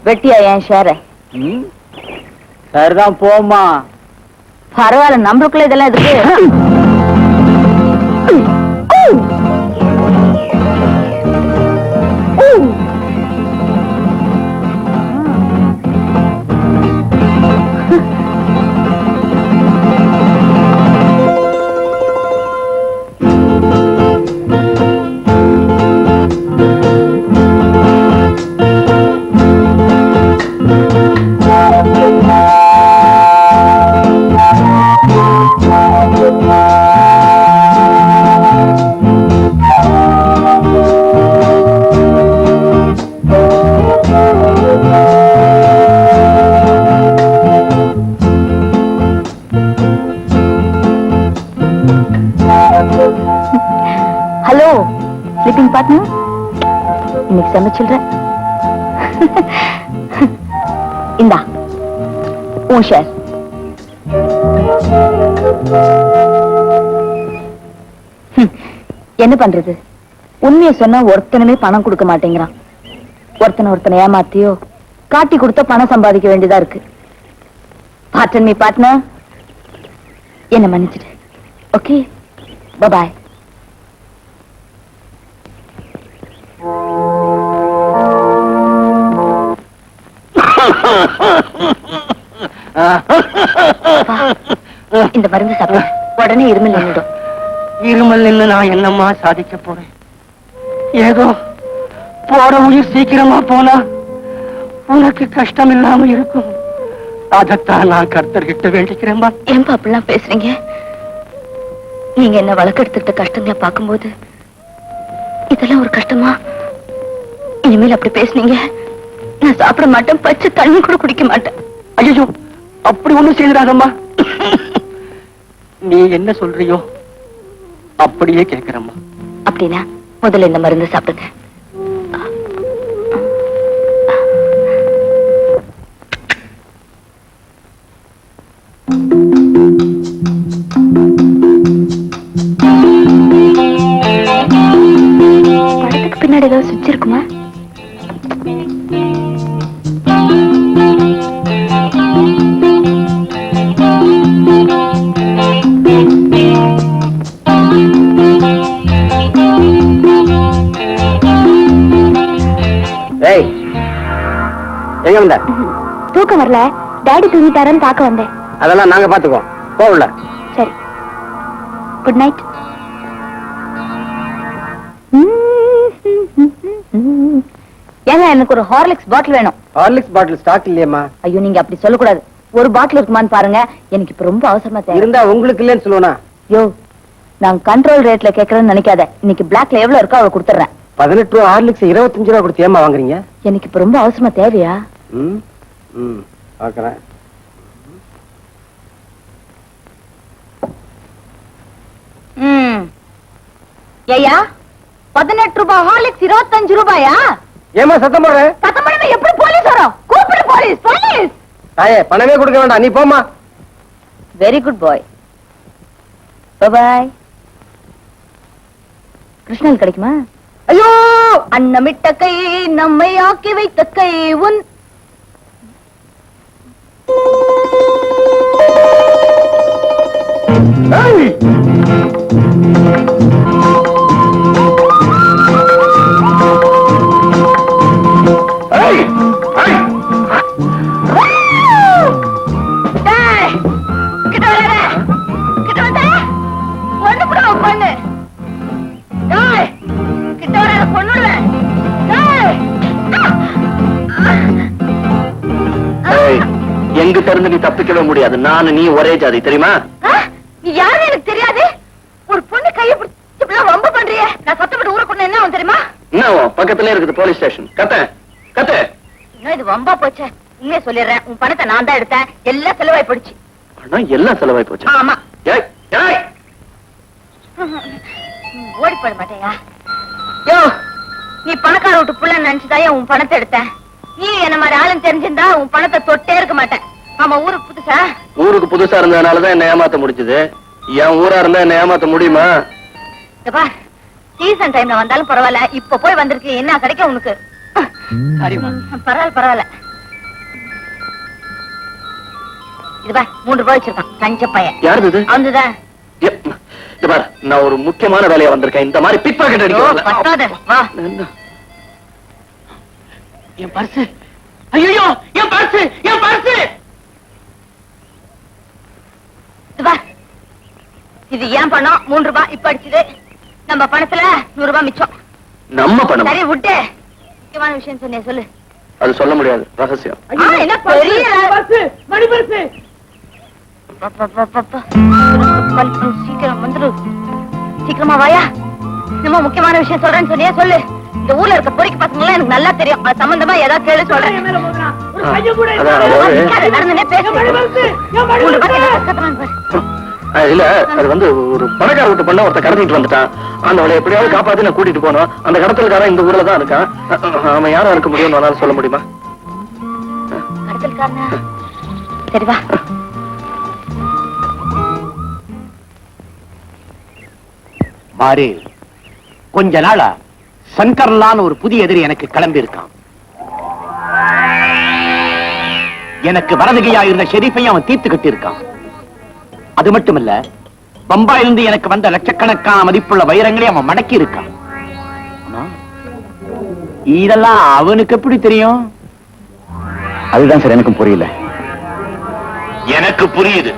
வெட்டியா என் ஷேர சரிதான் போமா. பரவாயில்ல, நம்மளுக்குள்ள இதெல்லாம் எதுக்கு? ஹலோ ஸ்லீப்பிங் பார்ட்னர், இன்னைக்கு சமைச்சிடுறேன். இந்தா உன் ஷேர். என்ன பண்றது, உண்மையை சொன்னா ஒருத்தனுமே பணம் கொடுக்க மாட்டேங்கிறான். ஒருத்தனை ஏமாத்தியோ காட்டி கொடுத்த பணம் சம்பாதிக்க வேண்டியதா இருக்கு. பார்ட்னர் மீ பார்ட்னர், என்ன மன்னிச்சிடு. ஓகே, பாய். இந்த மருந்து சாப்பிட உடனே இருமல் நின்றுடும். இருமல் நின்னு நான் என்னம்மா சாதிக்க போறேன்? ஏதோ போற உயிர் சீக்கிரமா போனா உனக்கு கஷ்டம் இல்லாம இருக்கும். அதத்தான் நான் கர்த்தர்கிட்ட வேண்டிக்கிறேன்பா. ஏன்பா அப்படிலாம் பேசுறீங்க? நீங்க என்ன வழக்கெடுத்துக்கிட்ட கஷ்டங்களை பார்க்கும்போது இதெல்லாம் ஒரு கஷ்டமா? இனிமேல் அப்படி பேசுனீங்க நான் சாப்பிட மாட்டேன், பச்சை தண்ணி கூட குடிக்க மாட்டேன். ஐயோ, அப்படி ஒண்ணும் செய்யறாதம்மா. நீ என்ன சொல்றியோ அப்படியே கேட்கிறம்மா. அப்படின்னா முதல்ல இந்த மருந்து சாப்பிடுங்க. எங்க வந்த? தூக்கம் வரல, டாடி தூங்கிட்டாரன்னு பார்க்க வந்தேன். அதெல்லாம் நாங்க பாத்துக்கோம். போகல. சரி, குட் நைட். ஏங்க எனக்கு ஒரு ஹார்லிக்ஸ் பாட்டில் வேணும். ஹார்லிக்ஸ் பாட்டில் ஸ்டாக் இல்லையம்மா. ஐயோ நீங்க அப்படி சொல்லக்கூடாது. ஒரு பாட்டில் இருக்குமான்னு பாருங்க, எனக்கு இப்ப ரொம்ப அவசரமா தேவை. இருந்தா உங்களுக்கு இல்லைன்னு சொல்லுவனா? யோ, நான் கண்ட்ரோல் ரேட்ல கேக்குறேன்னு நினைக்காத. இன்னைக்கு பிளாக்ல எவ்வளவு இருக்கோ அவளை கொடுத்துறேன். 18 ரூபா ஹார்லிக்ஸ் 25 ரூபா கொடுத்து ஏமா வாங்குறீங்க? எனக்கு இப்ப ரொம்ப அவசரமா தேவையா? பாக்குறேன். ஐயா, 18 ரூபாய் ஹார்லிக்ஸ் 25 ரூபாயா? ஏமா சத்தம் போடுற? சத்தம் போடாம எப்படி போலீஸ் வரும்? கூப்பிடு போலீஸ், போலீஸ். தாயே, பணமே கொடுக்க வேண்டாம், நீ போமா. வெரி குட் பாய். பாய். கிருஷ்ணல் கிடைக்குமா? ஐயோ, அன்னமிட்ட கை நம்மை ஆக்கி வைத்த கை உன். எங்கிட்ட இருந்து நீ தப்பிக்கவே முடியாது. நானு நீ ஒரே ஜாதி, தெரியுமா? நீ யாரு எனக்கு தெரியாது. ஒரு பொண்ணு கையை பிடிச்சி ரொம்ப பண்றிய. நான் சத்தப்பட்டு ஊரை கொண்டு என்ன தெரியுமா? என்ன பக்கத்துல இருக்குது போலீஸ் ஸ்டேஷன். கத்த இன்னும் இது வம்பா போச்சு. உண்மையை சொல்லிடுறேன், உன் பணத்தை நான் தான் எடுத்தேன். எல்லாம் செலவாய் போயிடுச்சு. எல்லாம் செலவாய் போச்சு. ஆமா. ஏய், ஏய். ஓடி போட மாட்டேயா? யோ, நீ பணக்கார விட்டு புள்ள நினைச்சுதாயா உன் பணத்தை எடுத்தேன். நீ என்ன மாதிரி ஆளுன்னு தெரிஞ்சிருந்தா உன் பணத்தை தொட்டே இருக்க மாட்டேன். ஆமா, ஊருக்கு புதுசா? ஊருக்கு புதுசா இருந்ததுனாலதான் என்ன ஏமாத்த முடிஞ்சது. என் ஊரா இருந்தா என்ன ஏமாத்த முடியுமா? சீசன் டைம்ல வந்தாலும் பரவாயில்ல, இப்ப போய் வந்திருக்கு, என்ன கிடைக்கும் உனக்கு? பரவாயில்ல. இதுபா 3 ரூபாய் வச்சிருக்கான் கஞ்ச பையன். யாரு இது? அவன்தான். நான் ஒரு முக்கியமான வேலையா வந்திருக்கேன். இந்த மாதிரி பிக் பாக்கெட் அடிக்க. என் பர்ஸ். ஐயோ, என் பர்ஸ், என் பர்ஸ். இது ஏன் பணம்? 3 ரூபாய் இப்ப அடிச்சது. நம்ம பணத்துல 100 ரூபாய் மிச்சம். நம்ம பணம்? சரி விட்டு. முக்கியமான விஷயம் சொன்னேன், சொல்லு. அது சொல்ல முடியாது, ரகசியம். என்ன பெரிய மணி பர்ஸ். சீக்கிரம் வந்துரு, சீக்கிரமா வாயா. நம்ம முக்கியமான விஷயம் சொல்றேன்னு சொன்னியா, சொல்லு. இந்த ஊர்ல இருக்க பொறிக்கு பசங்க எனக்கு நல்லா தெரியும். அது சம்பந்தமா ஏதாவது கேளு சொல்றேன். இல்ல, அது வந்து ஒரு பணக்கார வீட்டு பொண்ண ஒருத்த கடத்திட்டு வந்துட்டான். அந்த அவளை எப்படியாவது காப்பாத்தி நான் கூட்டிட்டு போனோம். அந்த கடத்தல்காரன் இந்த ஊர்ல தான் இருக்கான். அவன் யாரும் இருக்க முடியும் சொல்ல முடியுமா? கடத்தல்காரனா? சரி வா. மாறி, கொஞ்ச நாளா சங்கர்லான்னு ஒரு புதிய எதிரி எனக்கு கிளம்பி இருக்கான். எனக்கு வரதுகையா இருந்த ஷெரீஃபையும் அவன் தீர்த்து கட்டி இருக்கான். அது மட்டுமல்ல, பம்பாயிலிருந்து எனக்கு வந்த லட்சக்கணக்கான மதிப்புள்ள வைரங்களையும் அவன் மடக்கி இருக்கான். இதெல்லாம் அவனுக்கு எப்படி தெரியும்? அதுதான் சார் எனக்கும் புரியல. எனக்கு புரியுது.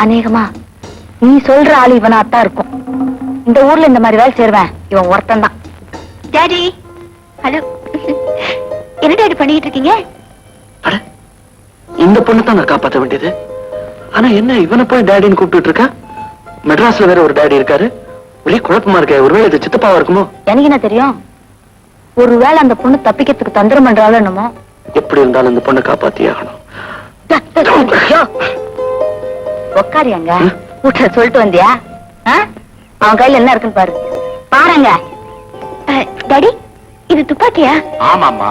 அநேகமா நீ சொல்ற ஆளு இவனாத்தான் இருக்கும். இந்த ஊர்ல இந்த மாதிரி வேலை செய்வேன் இவன் ஒருத்தன் தான். Daddy, hello. என்ன டாடி பண்ணிட்டு இருக்கீங்க? இந்த பொண்ணு தான் நான் காப்பாற்ற வேண்டியது. ஆனா என்ன இவனை போய் டேடின்னு கூப்பிட்டு இருக்கா? மெட்ராஸ்ல வேற ஒரு டேடி இருக்காரு. ஒரே குழப்பமா இருக்க. ஒருவேளை இது சித்தப்பாவா இருக்குமோ? எனக்கு என்ன தெரியும்? ஒருவேளை அந்த பொண்ணு தப்பிக்கிறதுக்கு தந்திரம் பண்றாலும் என்னமோ. எப்படி இருந்தாலும் இந்த பொண்ணை காப்பாத்தி ஆகணும். உக்காரியாங்க வீட்டுல சொல்லிட்டு வந்தியா? அவன் கையில என்ன இருக்குன்னு பாரு. பாருங்க. டாடி, இது துப்பாக்கியா? ஆமாமா,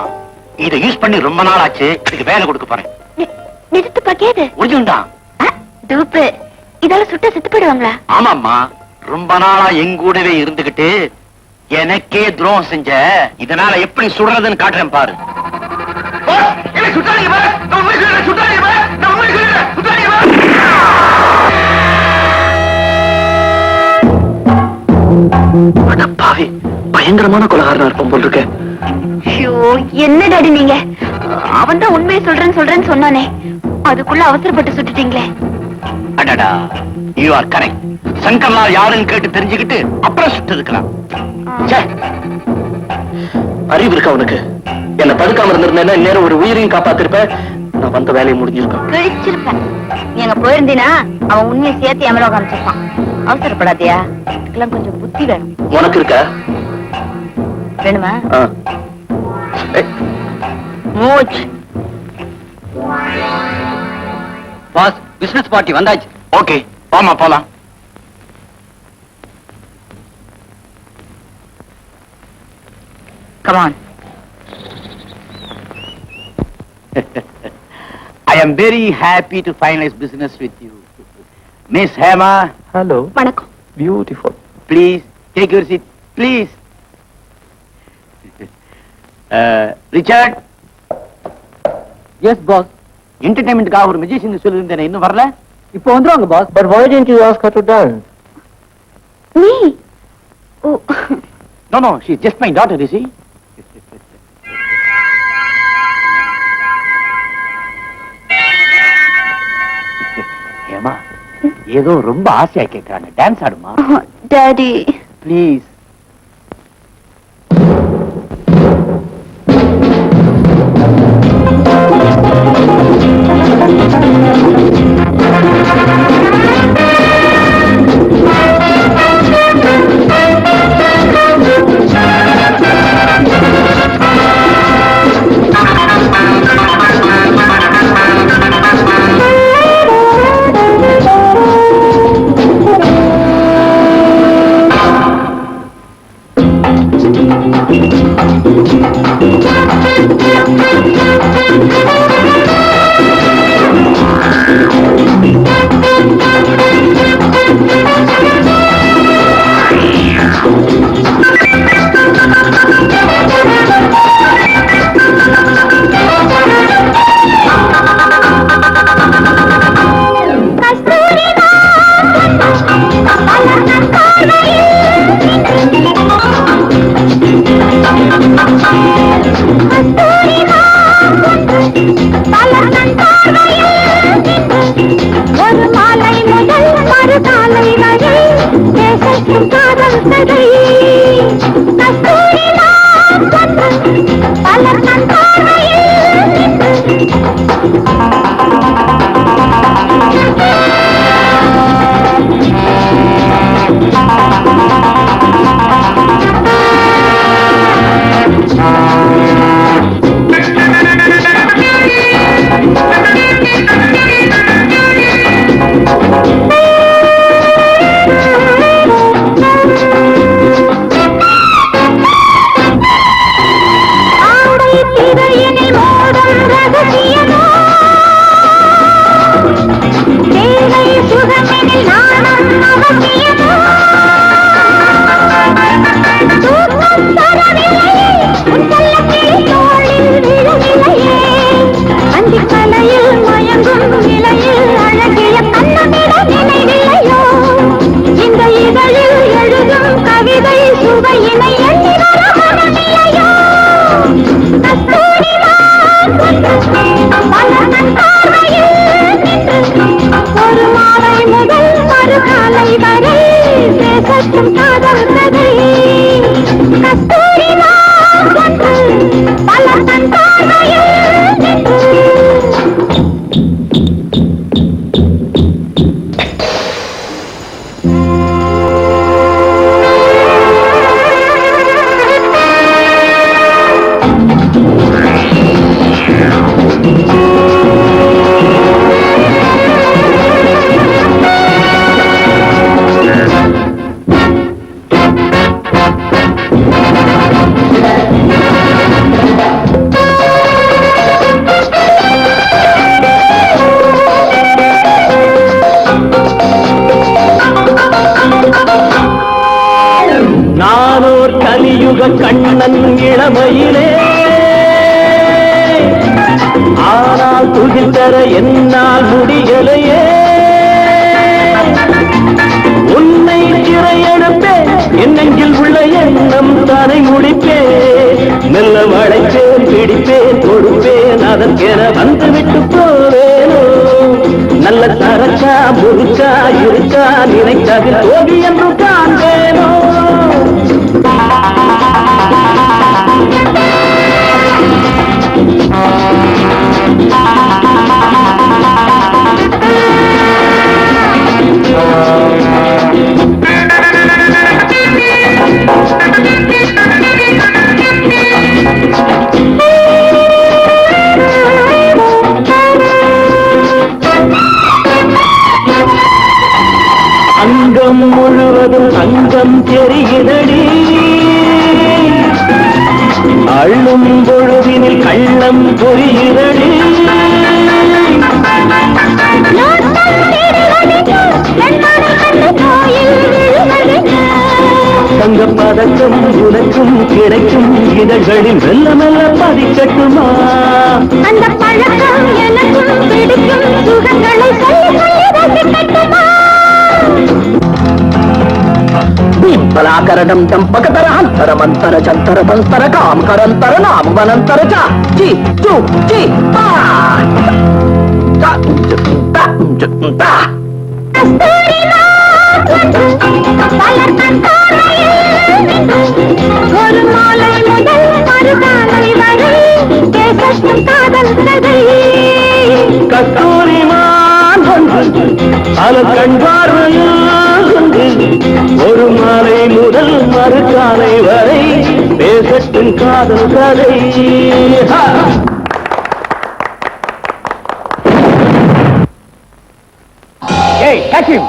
இதை யூஸ் பண்ணி ரொம்ப நாள் ஆச்சு. இதுக்கு வேலை கொடுக்க போறேன். நிஜ துப்பாக்கியா இது? ஒரிஜினல். தூப்பு. இதால சுட்ட செத்து போயிடுவாங்களா? ஆமாமா, ரொம்ப நாளா எங்கூடவே இருந்துகிட்டு எனக்கே துரோகம் செஞ்ச. இதனால எப்படி சுடுறதுன்னு காட்டுறேன் பாரு. அட பாவி, பயங்கரமான கொலகாரனா இருப்பான் போல் இருக்க. ஐயோ, என்ன டாடி நீங்க? அவன் தான் உண்மையை சொல்றேன்னு சொன்னானே, அதுக்குள்ள அவசரப்பட்டு சுட்டுட்டீங்களே. அடடா, யூ ஆர் கரெக்ட். சங்கர்லால் யாருன்னு கேட்டு தெரிஞ்சுக்கிட்டு அப்புறம் சுட்டு இருக்கலாம். அறிவு இருக்கா உனக்கு? என்ன தடுக்காம இருந்திருந்தேன்னா நேரம் ஒரு உயிரையும் காப்பாத்திருப்பேன். நான் வந்த வேலையை முடிஞ்சிருக்கேன். கழிச்சிருப்பேன். நீங்க போயிருந்தீனா அவன் உண்மையை சேர்த்து எமலோ காமிச்சிருப்பான். அவசரப்படாதியா, இதுக்கெல்லாம் கொஞ்சம் புத்தி வேணும். உனக்கு இருக்கா? வேணுமா? மூச்சு. பாஸ், பிசினஸ் பார்ட்டி வந்தாச்சு. ஓகே, வாமா போலாம். Come on. I am very happy to finalize business with you. Miss Hema, hello. வணக்கம். Beautiful. please take your seat, please. Richard. Yes, boss. Entertainment-க்காக ஒரு magician சொல்லிருந்தேனே, இன்னும் வரல? இப்போ வந்துருவாங்க boss. But why didn't you ask her to dance? நீ? ஓ. No, she's just my daughter, you see. ஏமா, ஏதோ ரொம்ப ஆசையா கேட்கறாங்க. டான்ஸ் ஆடுமா? டாடி. ப்ளீஸ். கண்ணன் இளமையிலே ஆனால் துகில் தர என்னால் முடியலையே உன்னை சிறையெடுப்பேன் என் நெஞ்சில் உலகில் தோல்வி என்று காண்பேனோ அங்கம் முழுவதும் அங்கம் தெரிகிறடி அள்ளும் பொழுதினில் கள்ளம் புரிகிறடி தங்க பதக்கம் உனக்கும் கிடைக்கும் இதழ்களில் மெல்ல மெல்ல பதிக்கட்டுமா அந்த பழக்கம் எனக்கும் பிடிக்கும் சுகங்களை சொல்லி ரசிக்கட்டுமா బలాకరణం చంపకతరాంతర మంతర చంతర తంతర కామకరంతర నామవనంతర చీ చూ చీ ஒரு மாலை முதல் மறுகாலை வரை பேசட்டும் காதல் கதை கஸ்தூரிமான் பல கண் பார்வையில் ஒரு மாலை முதல் மறுகாலை வரை பேசட்டும் காதல் கதை ஏய் காசிம்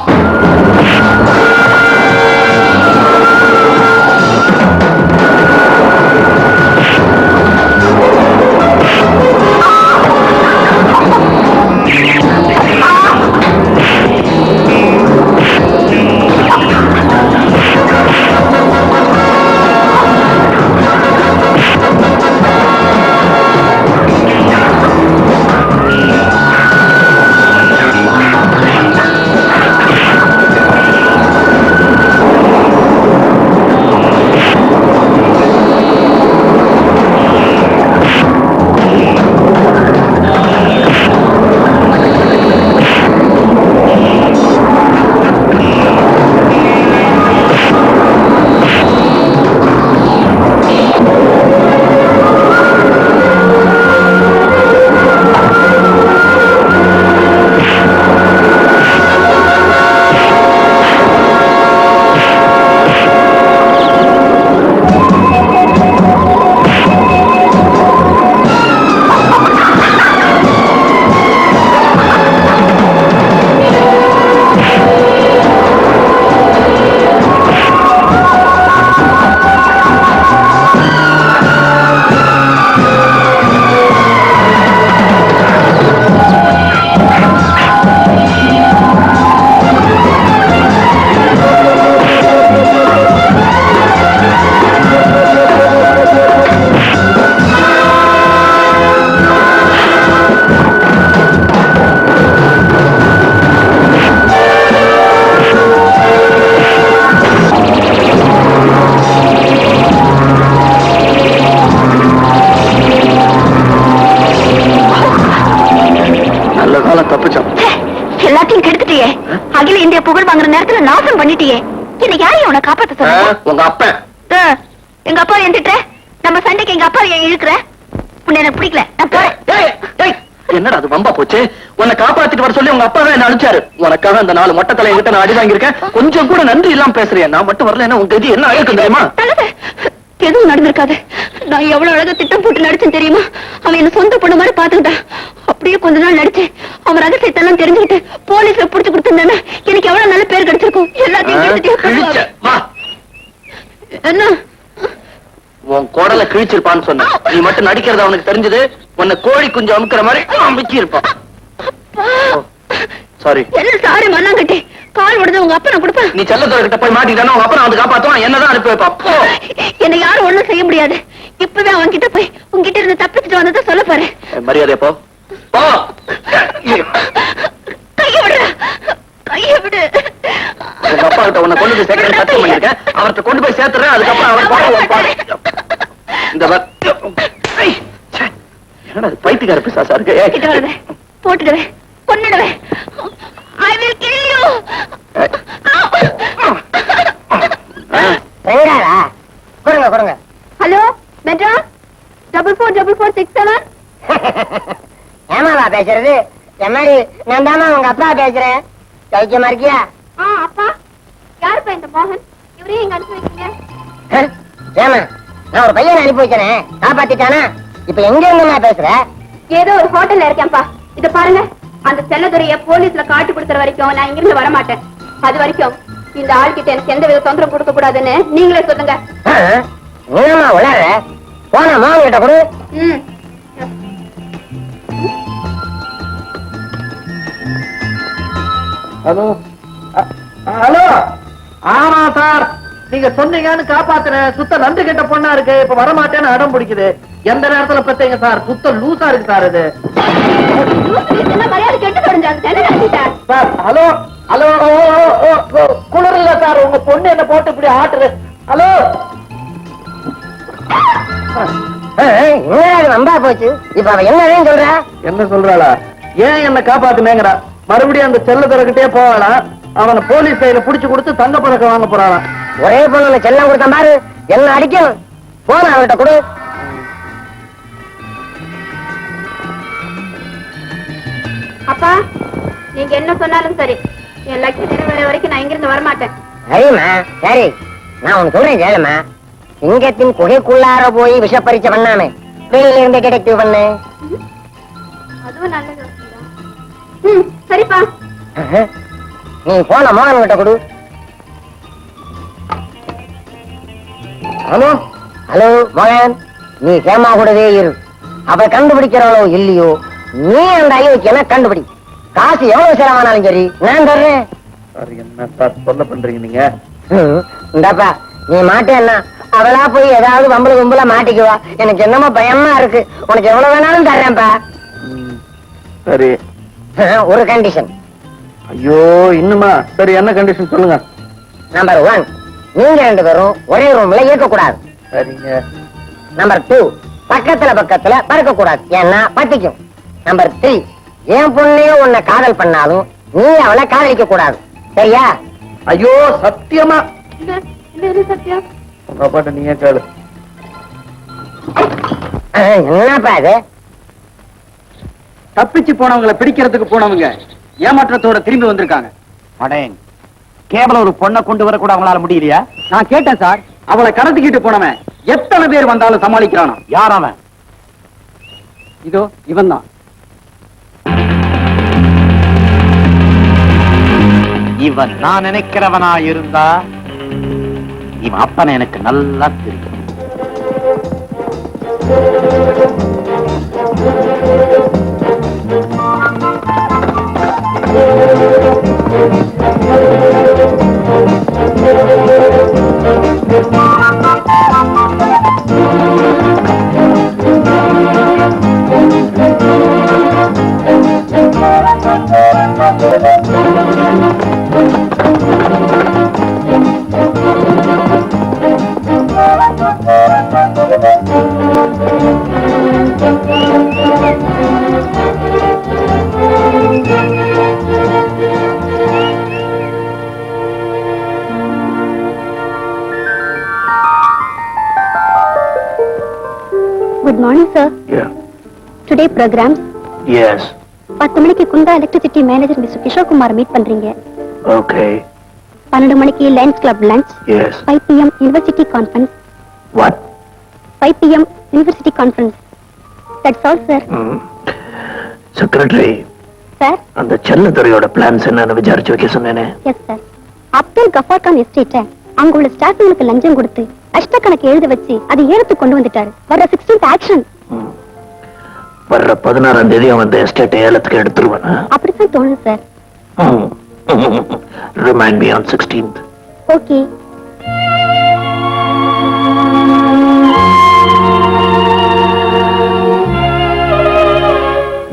எல்லாத்தையும் கெடுத்துட்டியே. அகில இந்திய புகழ் வாங்குற நேரத்துல நாசம் பண்ணிட்டியே. என்ன யாரையும் உன்னை காப்பாத்த சொன்ன? உங்க அப்பா. எங்க அப்பா எந்திட்ட நம்ம சண்டைக்கு எங்க அப்பா ஏன் இழுக்கிற? உன்னை எனக்கு பிடிக்கல, நான் போறேன். என்னடா அது வம்பா போச்சு? உன்னை காப்பாத்திட்டு வர சொல்லி உங்க அப்பா தான் என்ன அனுப்பிச்சாரு. உனக்காக அந்த 4 மொட்டை தலை என்கிட்ட நான் அடி வாங்கியிருக்கேன். கொஞ்சம் கூட நன்றி இல்லாம பேசுறேன். நான் மட்டும் வரல, உங்க கதி என்ன ஆயிருக்கு தெரியுமா? எதுவும் நடந்திருக்காது. நான் எவ்வளவு அழகா திட்டம் போட்டு நடிச்சேன் தெரியுமா? அவன் என்ன சொந்த பொண்ணு மாதிரி பாத்துக்கிட்டான். அப்படியே கொஞ்ச நாள் நடிச்சேன். அவன் ரகசியத்தெல்லாம் தெரிஞ்சுக்கிட்டு போலீஸ்ல புடிச்சு கொடுத்திருந்தானே எனக்கு எவ்வளவு நல்ல பேர் கிடைச்சிருக்கும். எல்லாத்தையும் என்ன உன் குடல கிழிச்சிருப்பான்னு சொன்ன. நீ மட்டும் நடிக்கிறது அவனுக்கு தெரிஞ்சது. உன்னை கோழி குஞ்சு அமுக்கிற மாதிரி அமுக்கி இருப்பான். சாரி. என்ன சாரி மண்ணாங்கட்டி? கால் உடஞ்ச உங்க அப்பா நான் கொடுப்பேன். நீ செல்லத்தோட போய் மாட்டிக்கிட்டானா உங்க அப்பா வந்து காப்பாத்துவான். என்னதான் அனுப்பி வைப்பா. என்ன யாரும் ஒண்ணும் செய்ய முடியாது. இப்பவே அவன் கிட்ட போய் உங்ககிட்ட இருந்து தப்பிச்சுட்டு வந்ததை சொல்ல பாரு. மரியாதை போ. கைய விடு, கைய விடு. உங்க அப்பா கிட்ட உன்னை கொண்டு போய் சேர்க்க சத்தியம் பண்ணிருக்கேன். அவர்கிட்ட கொண்டு போய் சேர்த்துறேன். அதுக்கப்புறம் இந்த என்னடா பைத்தியக்கார பிசாசா இருக்கு. போட்டுடுவேன், கொன்னுடுவேன். I will kill you. 944467. ஏமாவா பேசுறது? எம்மாடி, நான் தாமா உங்க அப்பா பேசுறேன். சௌக்கியமா இருக்கியா? அப்பா யாருப்பா இந்த மோகன்? இவரே எங்க அனுப்பி வைக்கீங்க? ஏமா, நான் ஒரு பையனை அனுப்பி வச்சேனே, காப்பாத்திட்டானா? இப்ப எங்க இருந்துமா பேசுற? ஏதோ ஒரு ஹோட்டல்ல இருக்கேன்ப்பா. இத பாருங்க, அந்த செல்லதுரைய போலீஸ்ல காட்டி கொடுக்கற வரைக்கும் நான் இங்கிருந்து வர மாட்டேன். அது வரைக்கும் இந்த ஆள்கிட்ட எனக்கு எந்த வித தொந்தரவு கொடுக்க கூடாதுன்னு நீங்களே சொல்லுங்க. நீமா உளற? போன மோகன் கிட்ட கொடு. ம். Hello hello. ஆமா சார், நீங்க சொன்னீங்கன்னு காப்பாத்துறேன். சுத்த நண்டு கெட்ட பொண்ணா இருக்கு, இப்ப வரமாட்டேன்னு அடம் பிடிக்குது. எந்த நேரத்துல பத்தீங்க சார்? சுத்த லூசா இருக்கு சார் இது. மரியாதை கெட்டு தொடஞ்சாங்க. Sir hello hello. குளிர் இல்ல சார், உங்க பொண்ணு என்ன போட்டு இப்படி ஆட்டுரு. ஹலோ. நம்பா போச்சு. இப்ப அவ என்னன்னு சொல்ற? என்ன சொல்றாளா? ஏன் என்ன காப்பாத்துனேங்கிறா. மறுபடியும் அந்த செல்ல தரக்கிட்டே போவாளாம். அவனை போலீஸ் கையில புடிச்சு கொடுத்து தங்க பதக்கம் வாங்க போறாளாம். ஒரே பொண்ணு செல்லம் கொடுத்த பாரு, என்ன அடிக்கும். போன அவர்கிட்ட கொடு. அப்பா, நீங்க என்ன சொன்னாலும் சரி, என் லட்சிய நிறைவேற வரைக்கும் நான் இங்கிருந்து வரமாட்டேன். சரிம்மா, சரி. நான் உனக்கு சொல்றேன் கேளுமா. சிங்கத்தின் குகைக்குள்ளார போய் விஷ பரீட்சை பண்ணாமே, வெளியில இருந்து டிடெக்டிவ் பண்ணு. அதுவும் நல்லது. சரிப்பா. நீ போன மோகன் கிட்ட கொடு. ஹலோ ஹலோ மோகன், நீ சேமா கூடவே இரு. அவ கண்டுபிடிக்கிறாளோ இல்லையோ, நீ அந்த ஐயோக்கு என்ன கண்டுபிடி. காசு எவ்வளவு செலவானாலும் சரி நான் தர்றேன். என்ன சார் சொல்ல பண்றீங்க நீங்க? இந்தாப்பா, நீ மாட்டேன்னா அவளா போய் ஏதாவது வம்பள கும்பல மாட்டிக்குவா. எனக்கு என்னமோ பயமா இருக்கு. உனக்கு எவ்வளவு வேணாலும் தர்றேன்ப்பா. சரி. ஒரு கண்டிஷன். ஐயோ இன்னுமா? சரி, என்ன கண்டிஷன் சொல்லுங்க. நம்பர் 1, நீங்க 2 பேரும் ஒரே ரூம்ல இருக்க கூடாது. சரிங்க. நம்பர் 2, பக்கத்துல பறக்க கூடாது, ஏன்னா பத்திக்கும். நம்பர் 3, என் பொண்ணே உன்னை காதல் பண்ணாலும் நீ அவளை காதலிக்க கூடாது. சரியா? ஐயோ சத்தியமா? சத்தியம். உங்க அப்பாட்ட நீயே கேளு. என்னப்பா இது? தப்பிச்சு போனவங்களை பிடிக்கிறதுக்கு போனவங்க ஏமாற்றத்தோட திரும்பி வந்திருக்காங்க. அடேன், கேவலம் ஒரு பொண்ணை கொண்டு வர கூட அவங்களால முடியலையா? நான் கேட்டேன் சார். அவளை கடத்திக்கிட்டு போனவன் எத்தனை பேர் வந்தாலும் சமாளிக்கிறானா? யார் அவன்? இதோ இவன் தான். இவன் நான் நினைக்கிறவனா இருந்தா இவன் அப்பனை எனக்கு நல்லா தெரியும். Good morning, sir. Yeah. Today programs Yes. 10 மணிக்கு Kundah electricity manager mister Kishore Kumar meet பண்றீங்க. Okay. 12 மணிக்கு Lions club lunch. Yes. 5 PM university conference. What? 5 PM university conference. That's all, sir. Secretary, Sir? அந்த செல்லத்துறையோட பிளான்ஸ் என்னன்னு விசாரிச்சு வைக்க சொன்னேனே. Yes, sir. அப்துல் கஃபார் கான் எஸ்டேட்டை அங்க உள்ள ஸ்டாஃப்களுக்கு லஞ்சம் கொடுத்து அஷ்டக்கணக்கு எழுத வச்சு அதை ஏலத்து கொண்டு வந்துட்டாரு. வர 16th ஆக்ஷன். வர்ற 16ஆம் தேதி அவன் அந்த எஸ்டேட்டை ஏலத்துக்கு எடுத்துருவானா? அப்படித்தான் தோணுது, sir. Remind me on 16th. ஓகே.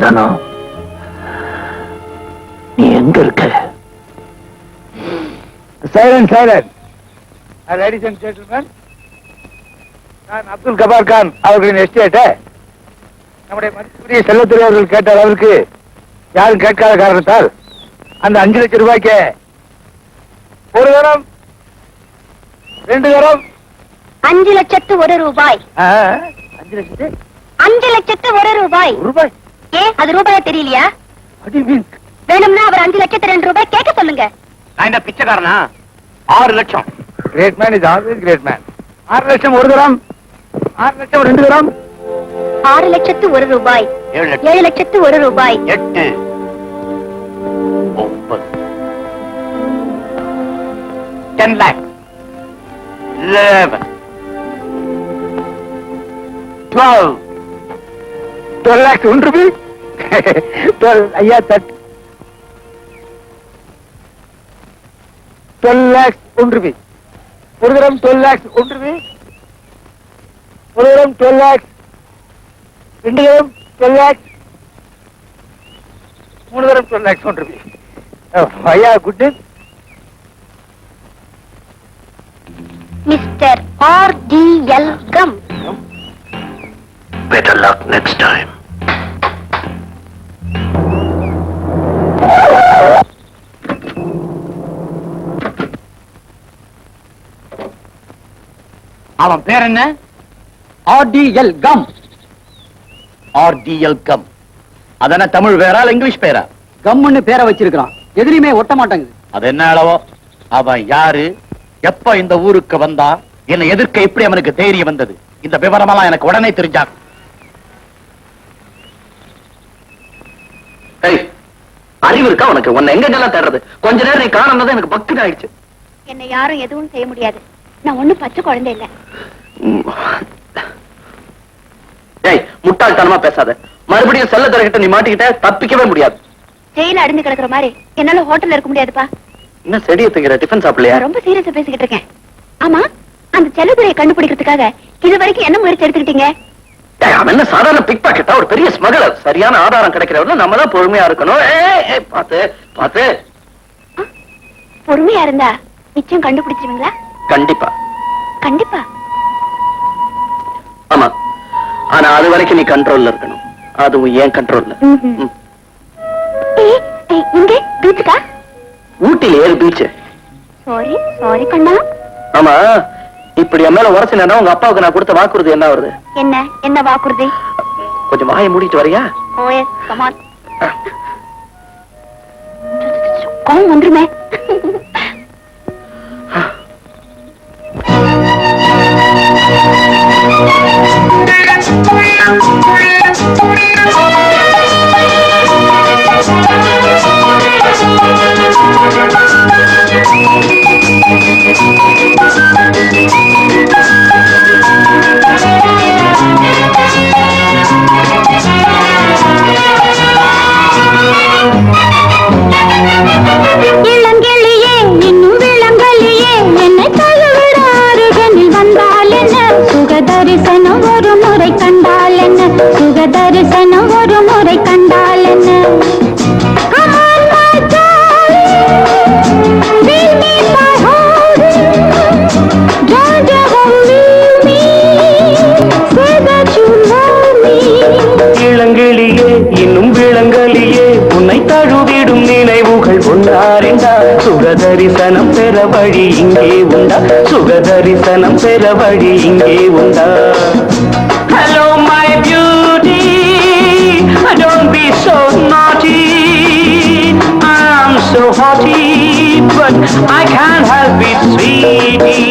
தானோ, நீ எங்க இருக்க? Silent silent. Ladies and gentlemen, நான் அப்துல் கபார் கான் அவர்களின் எஸ்டேட்டை நம்முடைய மதிப்புரிய செல்லத்துறை அவர்கள் கேட்ட அளவுக்கு யாரும் கேட்காத காரணத்தால் அந்த 5 லட்சம் ரூபாய்க்கு ஒரு தரம் 2 தரம் 5 லட்சத்து 1 ரூபாய். 5 லட்சத்து 5,00,000 ரூபாய். ரூபாய்? அது ரூபாயா தெரியலையா? வேணும்னா அவர் 5,02 ரூபாய் கேட்க சொல்லுங்க. நான் என்ன பிச்சைக்காரனா? 6 லட்சம். Great man is always great man. 6 லட்சம் 1 கிராம், 6 லட்சம் 2 கிராம், 6,01 ரூபாய், 7,01 ரூபாய், 8 9 10 lakhs 11 12 lakhs 1 rupee. 12 ஐயா that 12 lakhs 1 rupee. 1 gram 12 lakhs 1 rupee. 1 gram 12 lakhs, 2 gram 12 lakhs, 3 gram 12 lakhs 1 rupee. ஐயா good news. Mister RDL come. Better luck next time. அவன் பேர் என்ன? RDL come. RDL come. அதன தமிழ் பேரா இங்கிலீஷ் பேரா? கம்முன்னு பேரை வச்சிருக்கான். எதுலயுமே ஒட்ட மாட்டாங்குது. அது என்ன அளவோ? அவன் யாரு, எப்ப இந்த ஊருக்கு வந்தா, என்னை எதிர்க்க எப்படி அவனுக்கு தைரியம் வந்தது, இந்த விவரமெல்லாம் எனக்கு உடனே தெரிஞ்சா. அறிவு இருக்கா உனக்கு? உன்னை எங்கெல்லாம் தேடுறது? கொஞ்ச நேரம் நீ காணாமதான் எனக்கு பக்குன்னு ஆயிடுச்சு. என்னை யாரும் எதுவும் செய்ய முடியாது. நான் ஒண்ணும் பச்சை குழந்தை இல்ல. ஏய், முட்டாள்தனமா பேசாத. மறுபடியும் செல்ல தரகிட்ட நீ மாட்டிக்கிட்ட தப்பிக்கவே முடியாது. ஜெயில அடைந்து கிடக்குற மாதிரி என்னால ஹோட்டல்ல இருக்க முடியாதுப்பா. என்ன செடியை தூக்கிற? டிஃபன் சாப்பிடலையா? நான் ரொம்ப சீரியஸா பேசிக்கிட்டு இருக்கேன். ஆமா, அந்த செல்லதுரையை கண்டுபிடிக்கிறதுக்காக இது வரைக்கும் என்ன முயற்சி எடுத்துக்கிட்டீங்க? அவன் என்ன சாதாரண பிக் பாக்கெட்டா? ஒரு பெரிய ஸ்மகலர். சரியான ஆதாரம் கிடைக்கிறவங்க நம்ம தான் பொறுமையா இருக்கணும். பாத்து பாத்து. பொறுமையா இருந்தா நிச்சயம் கண்டுபிடிச்சிருவீங்களா? கண்டிப்பா கண்டிப்பா. ஆமா, ஆனா அது வரைக்கும் நீ கண்ட்ரோல்ல இருக்கணும். அதுவும் ஏன் கண்ட்ரோல்ல. இங்கே பீச்சுக்கா? ஊட்டில ஏறு பீச். சாரி சாரி கண்ணா. ஆமா, இப்படி என் மேல உரசினா உங்க அப்பாவுக்கு நான் கொடுத்த வாக்குறுதி என்ன வருது? என்ன என்ன வாக்குறுதி? கொஞ்சம் வாயை மூடிட்டு வரியா? OS come on. கோவம் வந்துருமே. இளங்கிளியே இன்னும் விளங்கலியே என்னை தழுவிட அருகனில் வந்தால் என்ன, சுகதரிசனம் ஒரு முறை கண்டால் என்ன, சுகதரிசனம் ஒரு முறை கண்டால் என்ன. Come on, my darling, feel me by holding, don't ever leave me, say that you love me. இளங்கிளியே இன்னும் விளங்கலியே உன்னை தழுவிடும் நினைவுகள் ஒன்றாரெண்டா, சுகதரிசனம் பெற வழி இங்கே உண்டா, சுகதரிசனம் பெற வழி இங்கே உண்டா. Hello my beauty, don't be so naughty, I'm so haughty, but I can't help it sweetie.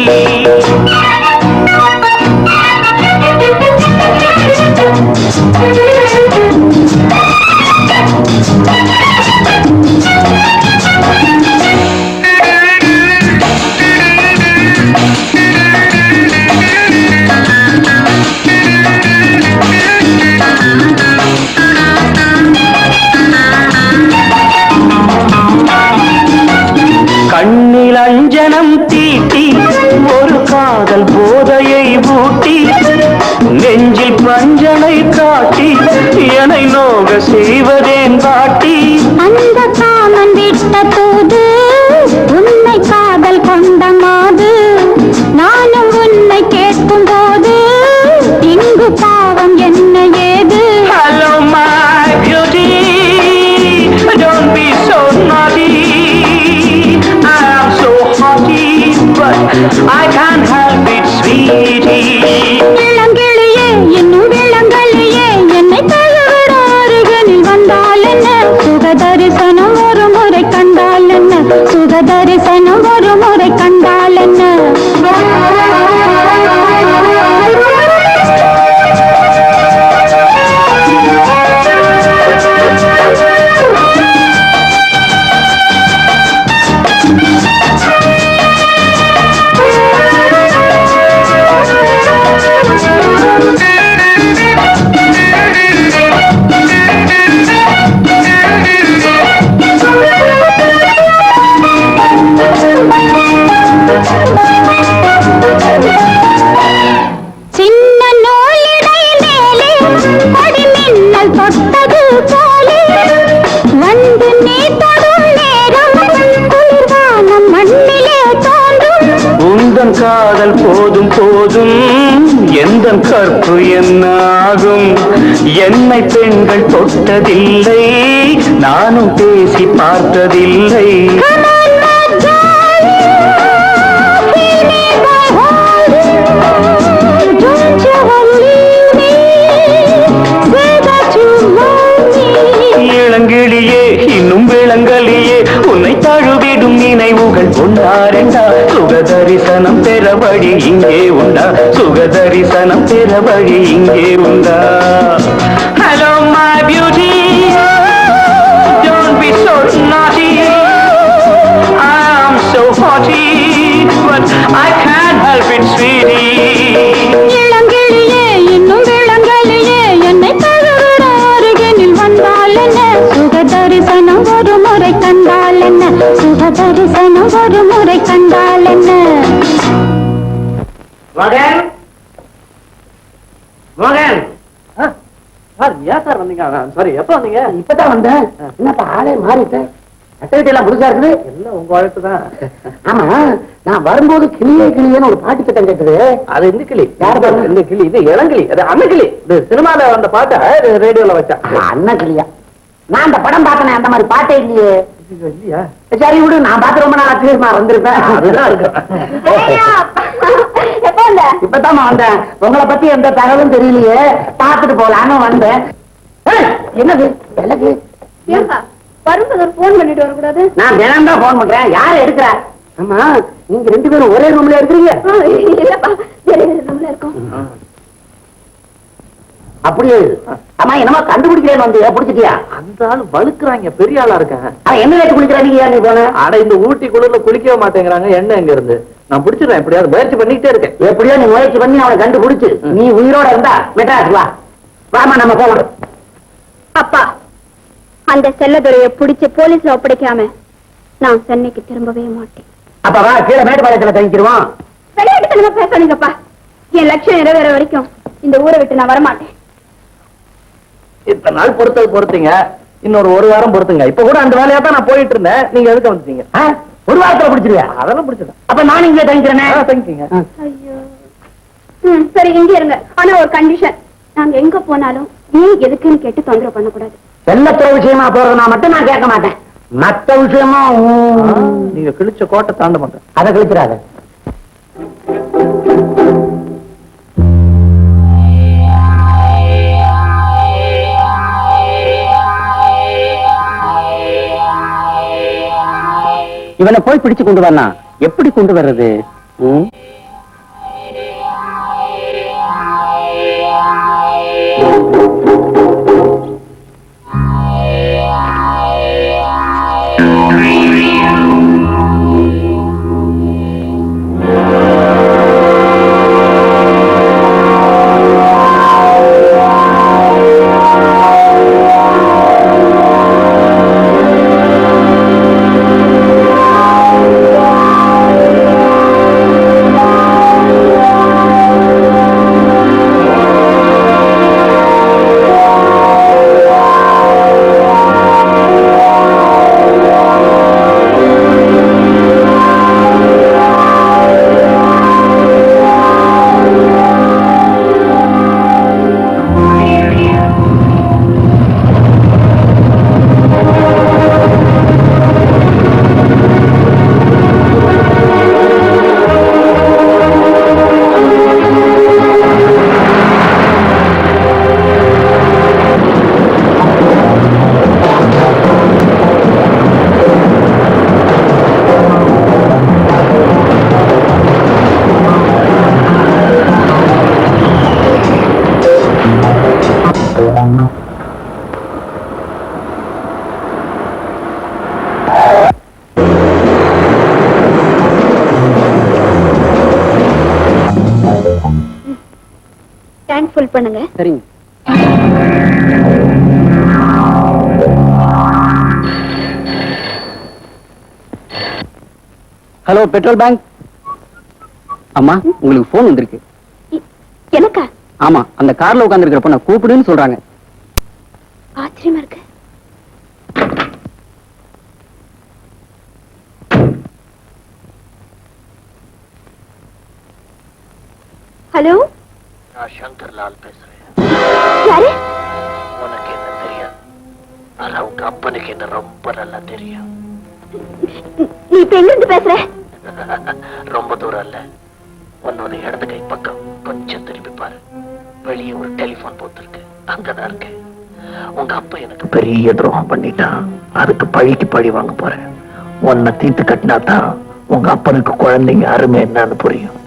கண்ணில் அஞ்சனம் தீட்டி ஒரு காதல் போதையை ஊட்டி, நெஞ்சில் பஞ்சனை காட்டி என்னை நோக செய்வதேன் பாட்டி. அந்த காமன் விட்ட தூது உன்னை காதல் கொண்ட மாது, நானும் உன்னை கேட்கும் போது இங்கு பாவம் என்ன ஏது. Hello my beauty, don't be so naughty, I'm so haughty, but I can't help it sweetie. இளங்கிளியே இன்னும் விளங்கலியே காதல் போதும் போதும் எந்த கற்பு என்ன ஆகும் என்னை பெண்கள் தொட்டதில்லை நானும் பேசி பார்த்ததில்லை இளங்கிளியே இன்னும் விளங்கலியே உன்னை தழுவிடும் நினைவுகள் ஒன்றாரெண்டா சுகதரிசனம் பெற வழி இங்கே உண்டா சுகதரிசனம் பெற வழி இங்கே உண்டா hello my beauty don't be so naughty I'm so haughty but I can't help it sweetie இளங்கிளியே இன்னும் விளங்கலியே என்னை தழுவிட அருகினில் வந்தால் என்ன சுகதரிசனம் ஒரு முறை கண்டால் என்ன சுகதரிசனம் ஒரு முறை கண்டால் என்ன மகன் மகன் சார் ஏன் சார் வந்தீங்க சாரி எப்ப வந்தீங்க இப்பதான் வந்தேன் என்னப்பா ஆளே மாறிட்டேன் சட்டை எல்லாம் புதுசா இருக்குது எல்லாம் உங்க வாழ்த்து தான் ஆமா நான் வரும்போது கிளியேன்னு ஒரு பாட்டு திட்டம் கேட்டது அது இந்த கிளி யார் பாருங்க? இந்த கிளி இது இளங்கிளி அது அன்னக்கிளி இது சினிமால வந்த பாட்டை ரேடியோல வச்சா அண்ணன் கிளியா நான் அந்த படம் பார்த்தனே அந்த மாதிரி பாட்டே இல்லையே இல்லையா சரி விடு நான் பார்த்து ரொம்ப நாள் ஆச்சு நான் வந்திருப்பேன் அதுதான் இருக்கு எப்ப வந்த இப்பதான் வந்தேன் உங்களை பத்தி எந்த தகவலும் தெரியலையே பார்த்துட்டு போலான்னு வந்தேன் ஏய், என்னது எனக்கு ஏன்பா வரும்போது ஒரு போன் பண்ணிட்டு வரக்கூடாது நான் தினம் தான் போன் பண்றேன் யாரை எடுக்கிற ஆமா நீங்க ரெண்டு பேரும் ஒரே ரூம்ல இருக்கிறீங்க இல்லப்பா வேற ரூம்ல இருக்கோம் அப்படியே ஆமா என்னமா கண்டுபிடிக்கிறேன்னு வந்து பிடிச்சிட்டியா அந்த ஆள் வழுக்குறாங்க பெரிய ஆளா இருக்காங்க அவன் என்ன ரேட்டு குளிக்கிறாங்க நீ போன ஆனா இந்த ஊட்டி குளிர்ல குளிக்கவே மாட்டேங்கிறாங்க என்ன எங்க இருந்து நான் பிடிச்சிடுறேன் எப்படியாவது முயற்சி பண்ணிக்கிட்டே இருக்கேன் எப்படியோ நீ முயற்சி பண்ணி அவனை கண்டுபிடிச்சு நீ உயிரோட இருந்தா மெட்ராஸ் வா வாமா நம்ம போலாம் அப்பா அந்த செல்லதுரையை பிடிச்சு போலீஸ்ல ஒப்படைக்காம நான் சென்னைக்கு திரும்பவே மாட்டேன் அப்ப வா கீழே மேட்டுப்பாளையத்துல தங்கிக்கிறோம் விளையாட்டுத்தனமா பேசாதீங்கப்பா என் லட்சியம் நிறைவேற வரைக்கும் இந்த ஊரை விட்டு நான் வரமாட்டேன் இத்தனை நாள் பொறுத்தீங்க இன்னொரு ஒரு வாரம் பொறுத்துங்க இப்ப கூட அந்த வேலையா தான் நான் போயிட்டு இருந்தேன் நீங்க எதுக்கு வந்துட்டீங்க ஒரு வாரத்துல பிடிச்சிருவியா அதெல்லாம் பிடிச்சது அப்ப நானும் இங்கே தங்கிக்கிறேனே தங்கிங்க ஐயோ சரி இங்க இருங்க ஆனா ஒரு கண்டிஷன் நாங்க எங்க போனாலும் நீ எதுக்குன்னு கேட்டு தொந்தரவு பண்ணக்கூடாது செல்லத்துற விஷயமா போறதுனா மட்டும் நான் கேட்க மாட்டேன் மத்த விஷயமா நீங்க கிழிச்ச கோட்டை தாண்ட மாட்டேன் அதை கழிச்சிடாத இவனை போய் பிடிச்சு கொண்டு வரனா எப்படி கொண்டு வர்றது டேங்க் ஃபுல் பண்ணுங்க சரிங்க ஹலோ பெட்ரோல் பேங்க் அம்மா உங்களுக்கு போன் வந்திருக்கு எனக்கா ஆமா அந்த கார்ல உட்கார்ந்திருக்கிற பொண்ணை கூப்பிடுன்னு சொல்றாங்க ஆச்சரியமா இருக்கு ஹலோ, நான் சங்கர் லால் பேசுறேன். யாரு? உனக்கு என்ன தெரியாது, ஆனா உங்க அப்பனுக்கு என்ன ரொம்ப நல்லா தெரியும். நீ இப்ப எங்க இருந்து பேசுற? ரொம்ப தூரம் இல்ல, உன்னோட இடது கை பக்கம் கொஞ்சம் திரும்பி பாரு. வெளியே ஒரு டெலிபோன் பூத் இருக்கு, அங்கதான் இருக்கு. உங்க அப்பா எனக்கு பெரிய துரோகம் பண்ணிட்டான், அதுக்கு பழிக்கு பழி வாங்க போறேன். உன்னை தீர்த்து கட்டினா தான் உங்க அப்பனுக்கு குழந்தைங்க அருமை என்னன்னு புரியும்.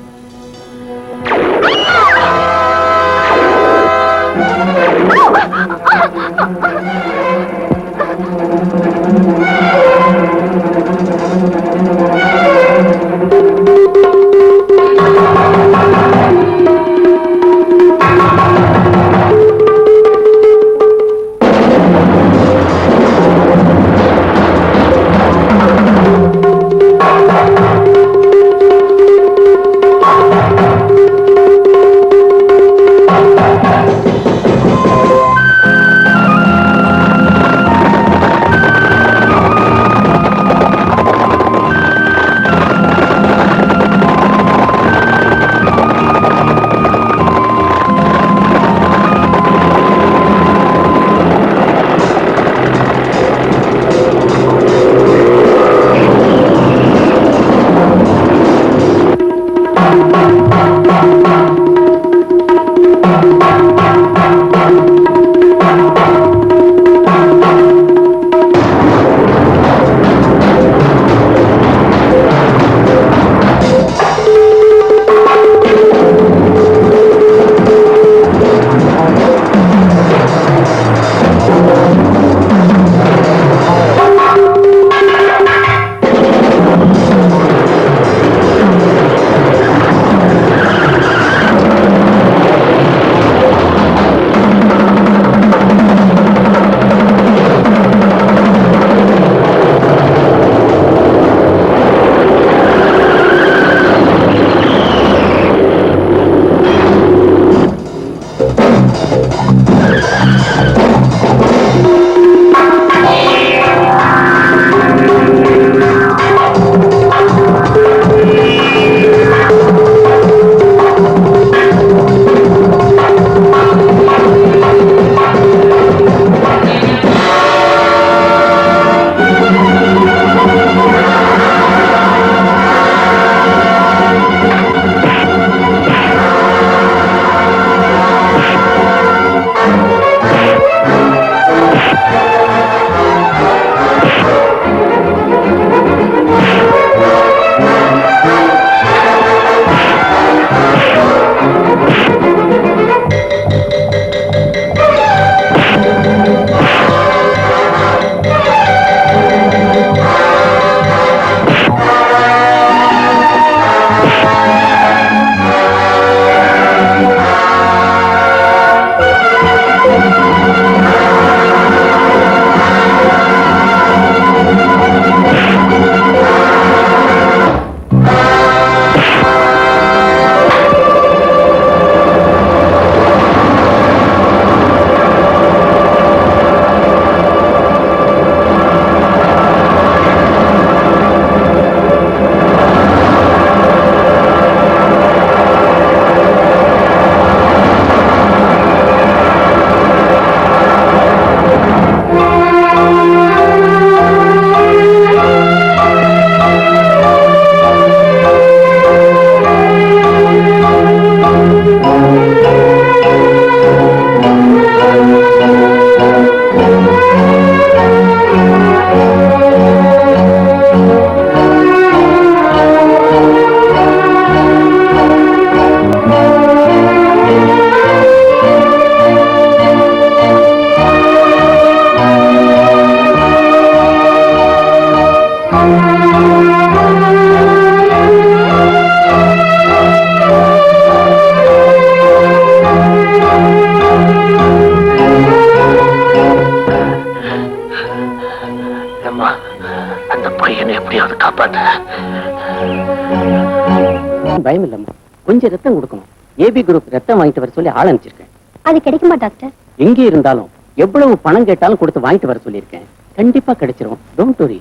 பயம் இல்லம்மா, கொஞ்சம் ரத்தம் கொடுக்கணும். ஏபி குரூப் ரத்தம் வாங்கிட்டு வர சொல்லி ஆள் அனுப்பிச்சிருக்கேன். அது கிடைக்குமா டாக்டர்? எங்கே இருந்தாலும் எவ்வளவு பணம் கேட்டாலும் கொடுத்து வாங்கிட்டு வர சொல்லியிருக்கேன். கண்டிப்பா கிடைச்சிரும். Don't worry.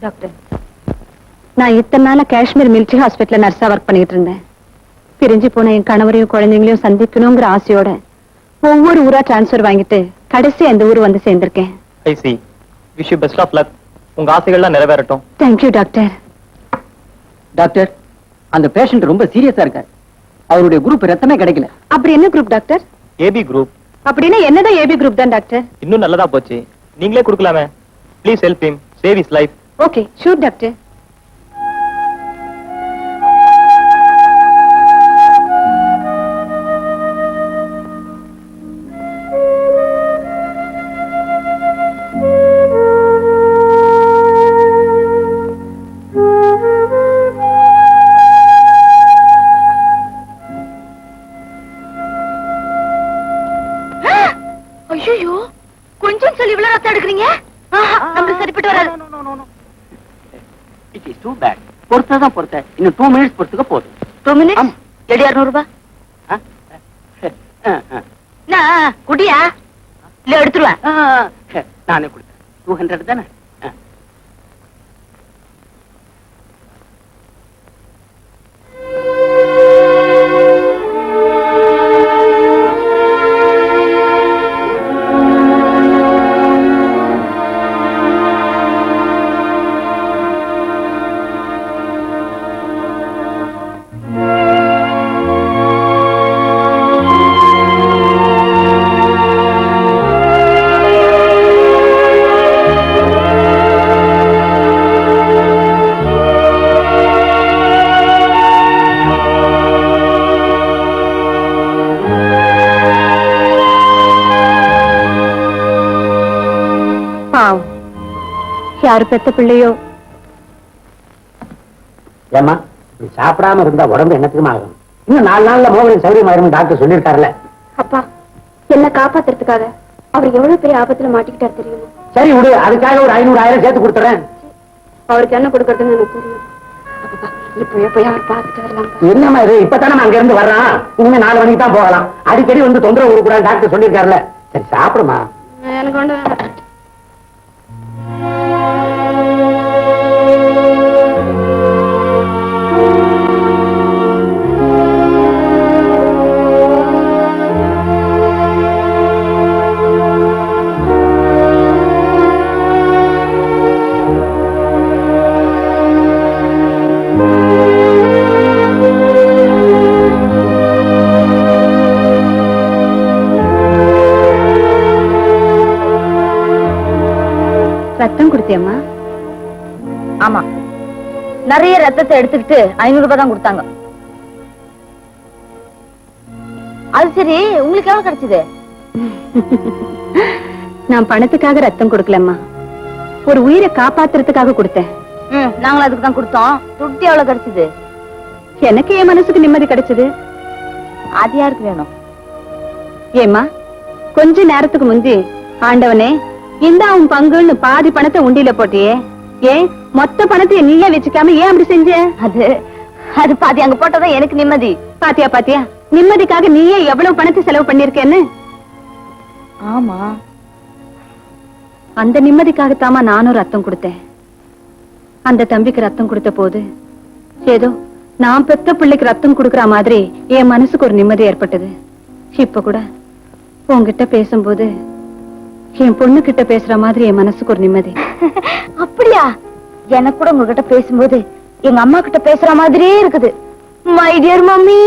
டாக்டர், நான் இத்தனை நாளா காஷ்மீர் மிலிட்டரி ஹாஸ்பிட்டல்ல நர்ஸா ஒர்க் பண்ணிட்டு இருந்தேன். பிரிஞ்சு போன என் கணவரையும் குழந்தைங்களையும் சந்திக்கணுங்கிற ஆசையோட ஒவ்வொரு ஊரா டிரான்ஸ்பர் வாங்கிட்டு கடைசி அந்த ஊர் வந்து சேர்ந்திருக்கேன். I see. Wish you best of luck. உங்க ஆசைகள்லாம் நிறைவேறட்டும். Thank you doctor. டாக்டர், அந்த பேஷண்ட் ரொம்ப சீரியஸா இருக்கார். அவருடைய குரூப் ரத்தமே கிடைக்கல. அப்படி என்ன குரூப் டாக்டர்? AB group. அப்படின்னா என்னதான் ஏபி குரூப் தான் டாக்டர். இன்னும் நல்லதா போச்சு. நீங்களே கொடுக்கலாமே. Please help him. Save his life. Okay, sure doctor. ஐயோ, கொஞ்சம் சொல்லி இவ்வளவு ரத்தம் எடுக்கிறீங்க? நமக்கு சரிப்பட்டு வராது. It is too bad. பொறுத்ததான் பொறுத்த. இன்னும் 2 மினிட்ஸ் பொறுத்துக்க போதும். 2 மினிட்ஸ். எடி 200 ரூபாய். நான் குடியா இல்ல எடுத்துருவேன். நானே கொடுத்தேன். 200 தானே? யாரு பெத்த பிள்ளையோ. ஏமா இப்படி சாப்பிடாம இருந்தா உடம்பு என்னத்துக்குமா ஆகும்? இன்னும் 4 நாள்ல மோகன் சௌரியமாயிரும் டாக்டர் சொல்லிருக்காருல்ல. அப்பா, என்ன காப்பாத்துறதுக்காக அவர் எவ்வளவு பெரிய ஆபத்துல மாட்டிக்கிட்டார் தெரியுமா? சரி விடு, அதுக்காக ஒரு 500 1000 சேர்த்து கொடுத்துறேன். அவருக்கு என்ன கொடுக்கறதுன்னு எனக்கு தெரியும். அப்பா, இப்பவே போய் அவர் பார்த்துட்டு வரலாம். என்னமா இது? இப்பதானே அங்க இருந்து வர்றான். இனிமே 4 மணிக்கு தான் போகலாம். அடிக்கடி வந்து தொந்தரவு கொடுக்கூடாது டாக்டர் சொல்லிருக்காருல்ல. சரி சாப்பிடுமா. எனக்கு கொண்டு வேண்டாம். ரத்தம் கொடுத்தியம்மா? ஆமா, நிறைய ரத்தத்தை எடுத்துக்கிட்டு 500 ரூபாய் தான் கொடுத்தாங்க. அது சரி, உங்களுக்கு எவ்வளவு கிடைச்சது? நான் பணத்துக்காக ரத்தம் கொடுக்கலம்மா, ஒரு உயிரை காப்பாத்துறதுக்காக கொடுத்தேன். நாங்களும் அதுக்கு தான் கொடுத்தோம். துட்டு எவ்வளவு கிடைச்சது? எனக்கு என் மனசுக்கு நிம்மதி கிடைச்சது. அது யாருக்கு வேணும்? ஏம்மா, கொஞ்ச நேரத்துக்கு முந்தி ஆண்டவனே இந்த உன் பங்குன்னு பாதி பணத்தை உண்டியில போட்டியே, ஏன் மொத்த பணத்தை நீயே வச்சுக்காம ஏன் அப்படி செஞ்ச? அது பாதி அங்க போட்டதான் எனக்கு நிம்மதி. பாத்தியா பாத்தியா, நிம்மதிக்காக நீயே எவ்வளவு பணத்தை செலவு பண்ணிருக்கேன்னு. ஆமா, அந்த நிம்மதிக்காகத்தாமா நானும் ரத்தம் கொடுத்தேன். அந்த தம்பிக்கு ரத்தம் கொடுத்த போது ஏதோ நான் பெத்த பிள்ளைக்கு ரத்தம் கொடுக்கற மாதிரி என் மனசுக்கு ஒரு நிம்மதி ஏற்பட்டது. இப்ப கூட உன்கிட்ட பேசும்போது என் பொண்ணு கிட்ட பேசுற மாதிரி என் மனசுக்கு ஒரு நிம்மதி. அப்படியா? எனக்கு கூட உங்ககிட்ட பேசும்போது எங்க அம்மா கிட்ட பேசுற மாதிரியே இருக்குது. My dear mummy.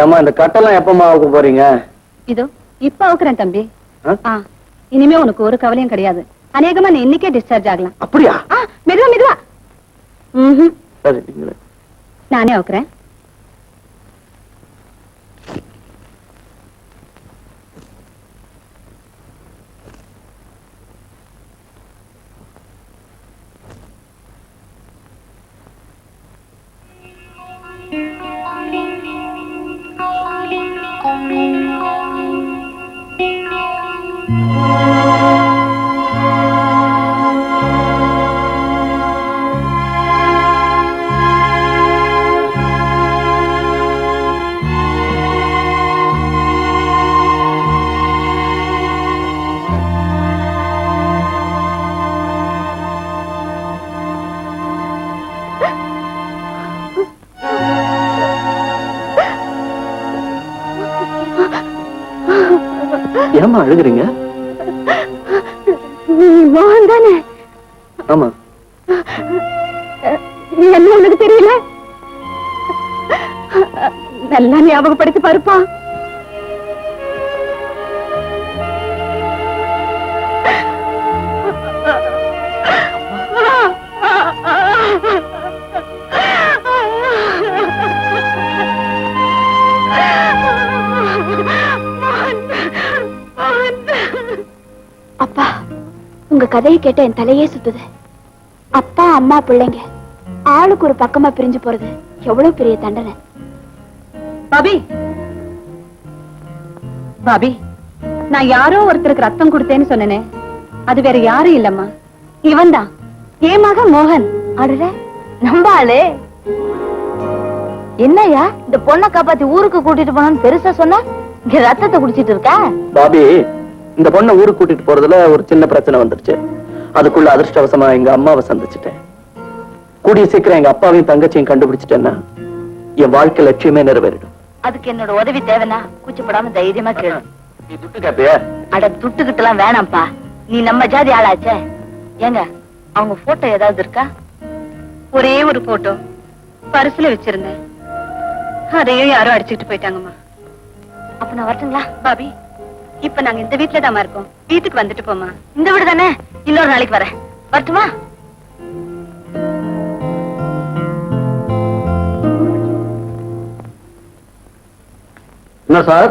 ஏமா இந்த கட்டெல்லாம் எப்பமா ஆக போறீங்க? இதோ இப்ப அவுக்குறேன் தம்பி. ஆ? இனிமே உனக்கு ஒரு கவலையும் கிடையாது. அநேகமா நீ இன்னைக்கே டிஸ்சார்ஜ் ஆகலாம். அப்படியா? மெதுவா மெதுவா. சரி, நீங்களே. நானே அவுக்குறேன். ஏமா அழுகுறீங்க? மோகன் தானே? ஆமா. என்ன உனக்கு தெரியல? நல்லா ஞாபகப்படுத்தி பாருப்பா. அப்பா, உங்க கதையை கேட்ட என் தலையே சுத்துது. அப்பா அம்மா பிள்ளைங்க ஆளுக்கு ஒரு பக்கமா பிரிஞ்சு போறது எவ்வளவு பெரிய தண்டனை. பாபி, பாபி, நான் யாரோ ஒருத்தருக்கு ரத்தம் கொடுத்தேன்னு சொன்னேனே, அது வேற யாரும் இல்லம்மா, இவன் தான், என் மகன் மோகன். அடல, நம்ம ஆளு. என்னையா இந்த பொண்ணை காப்பாத்தி ஊருக்கு கூட்டிட்டு போனான்னு பெருசா சொன்னா, இங்க ரத்தத்தை குடிச்சிட்டு இருக்கா? பாபி, இந்த பொண்ணை ஊருக்கு கூட்டிட்டு போறதுல ஒரு சின்ன பிரச்சனை வந்துருச்சு. அதுக்குள்ள அதிர்ஷ்டவசமா எங்க அம்மாவை சந்திச்சுட்டேன். கூடிய சீக்கிரம் எங்க அப்பாவையும் தங்கச்சியும் கண்டுபிடிச்சிட்டேன்னா என் வாழ்க்கை லட்சியமே நிறைவேறிடும். அதுக்கு என்னோட உதவி தேவைன்னா கூச்சப்படாம தைரியமா கேளு. நீ துட்டு கேப்பியா? அட துட்டுக்கிட்டு எல்லாம் வேணாம்ப்பா, நீ நம்ம ஜாதி ஆளாச்சே. ஏங்க, அவங்க போட்டோ ஏதாவது இருக்கா? ஒரே ஒரு போட்டோ பரிசுல வச்சிருந்தேன், அதையும் யாரும் அடிச்சுட்டு போயிட்டாங்கம்மா. அப்ப நான் வரட்டுங்களா? பாபி, இப்ப நாங்க இந்த வீட்டுல தான் இருக்கோம், வீட்டுக்கு வந்துட்டு போமா. இந்த வீடு தானே, இன்னொரு நாளைக்கு வரேன், வரட்டுமா? என்ன சார்,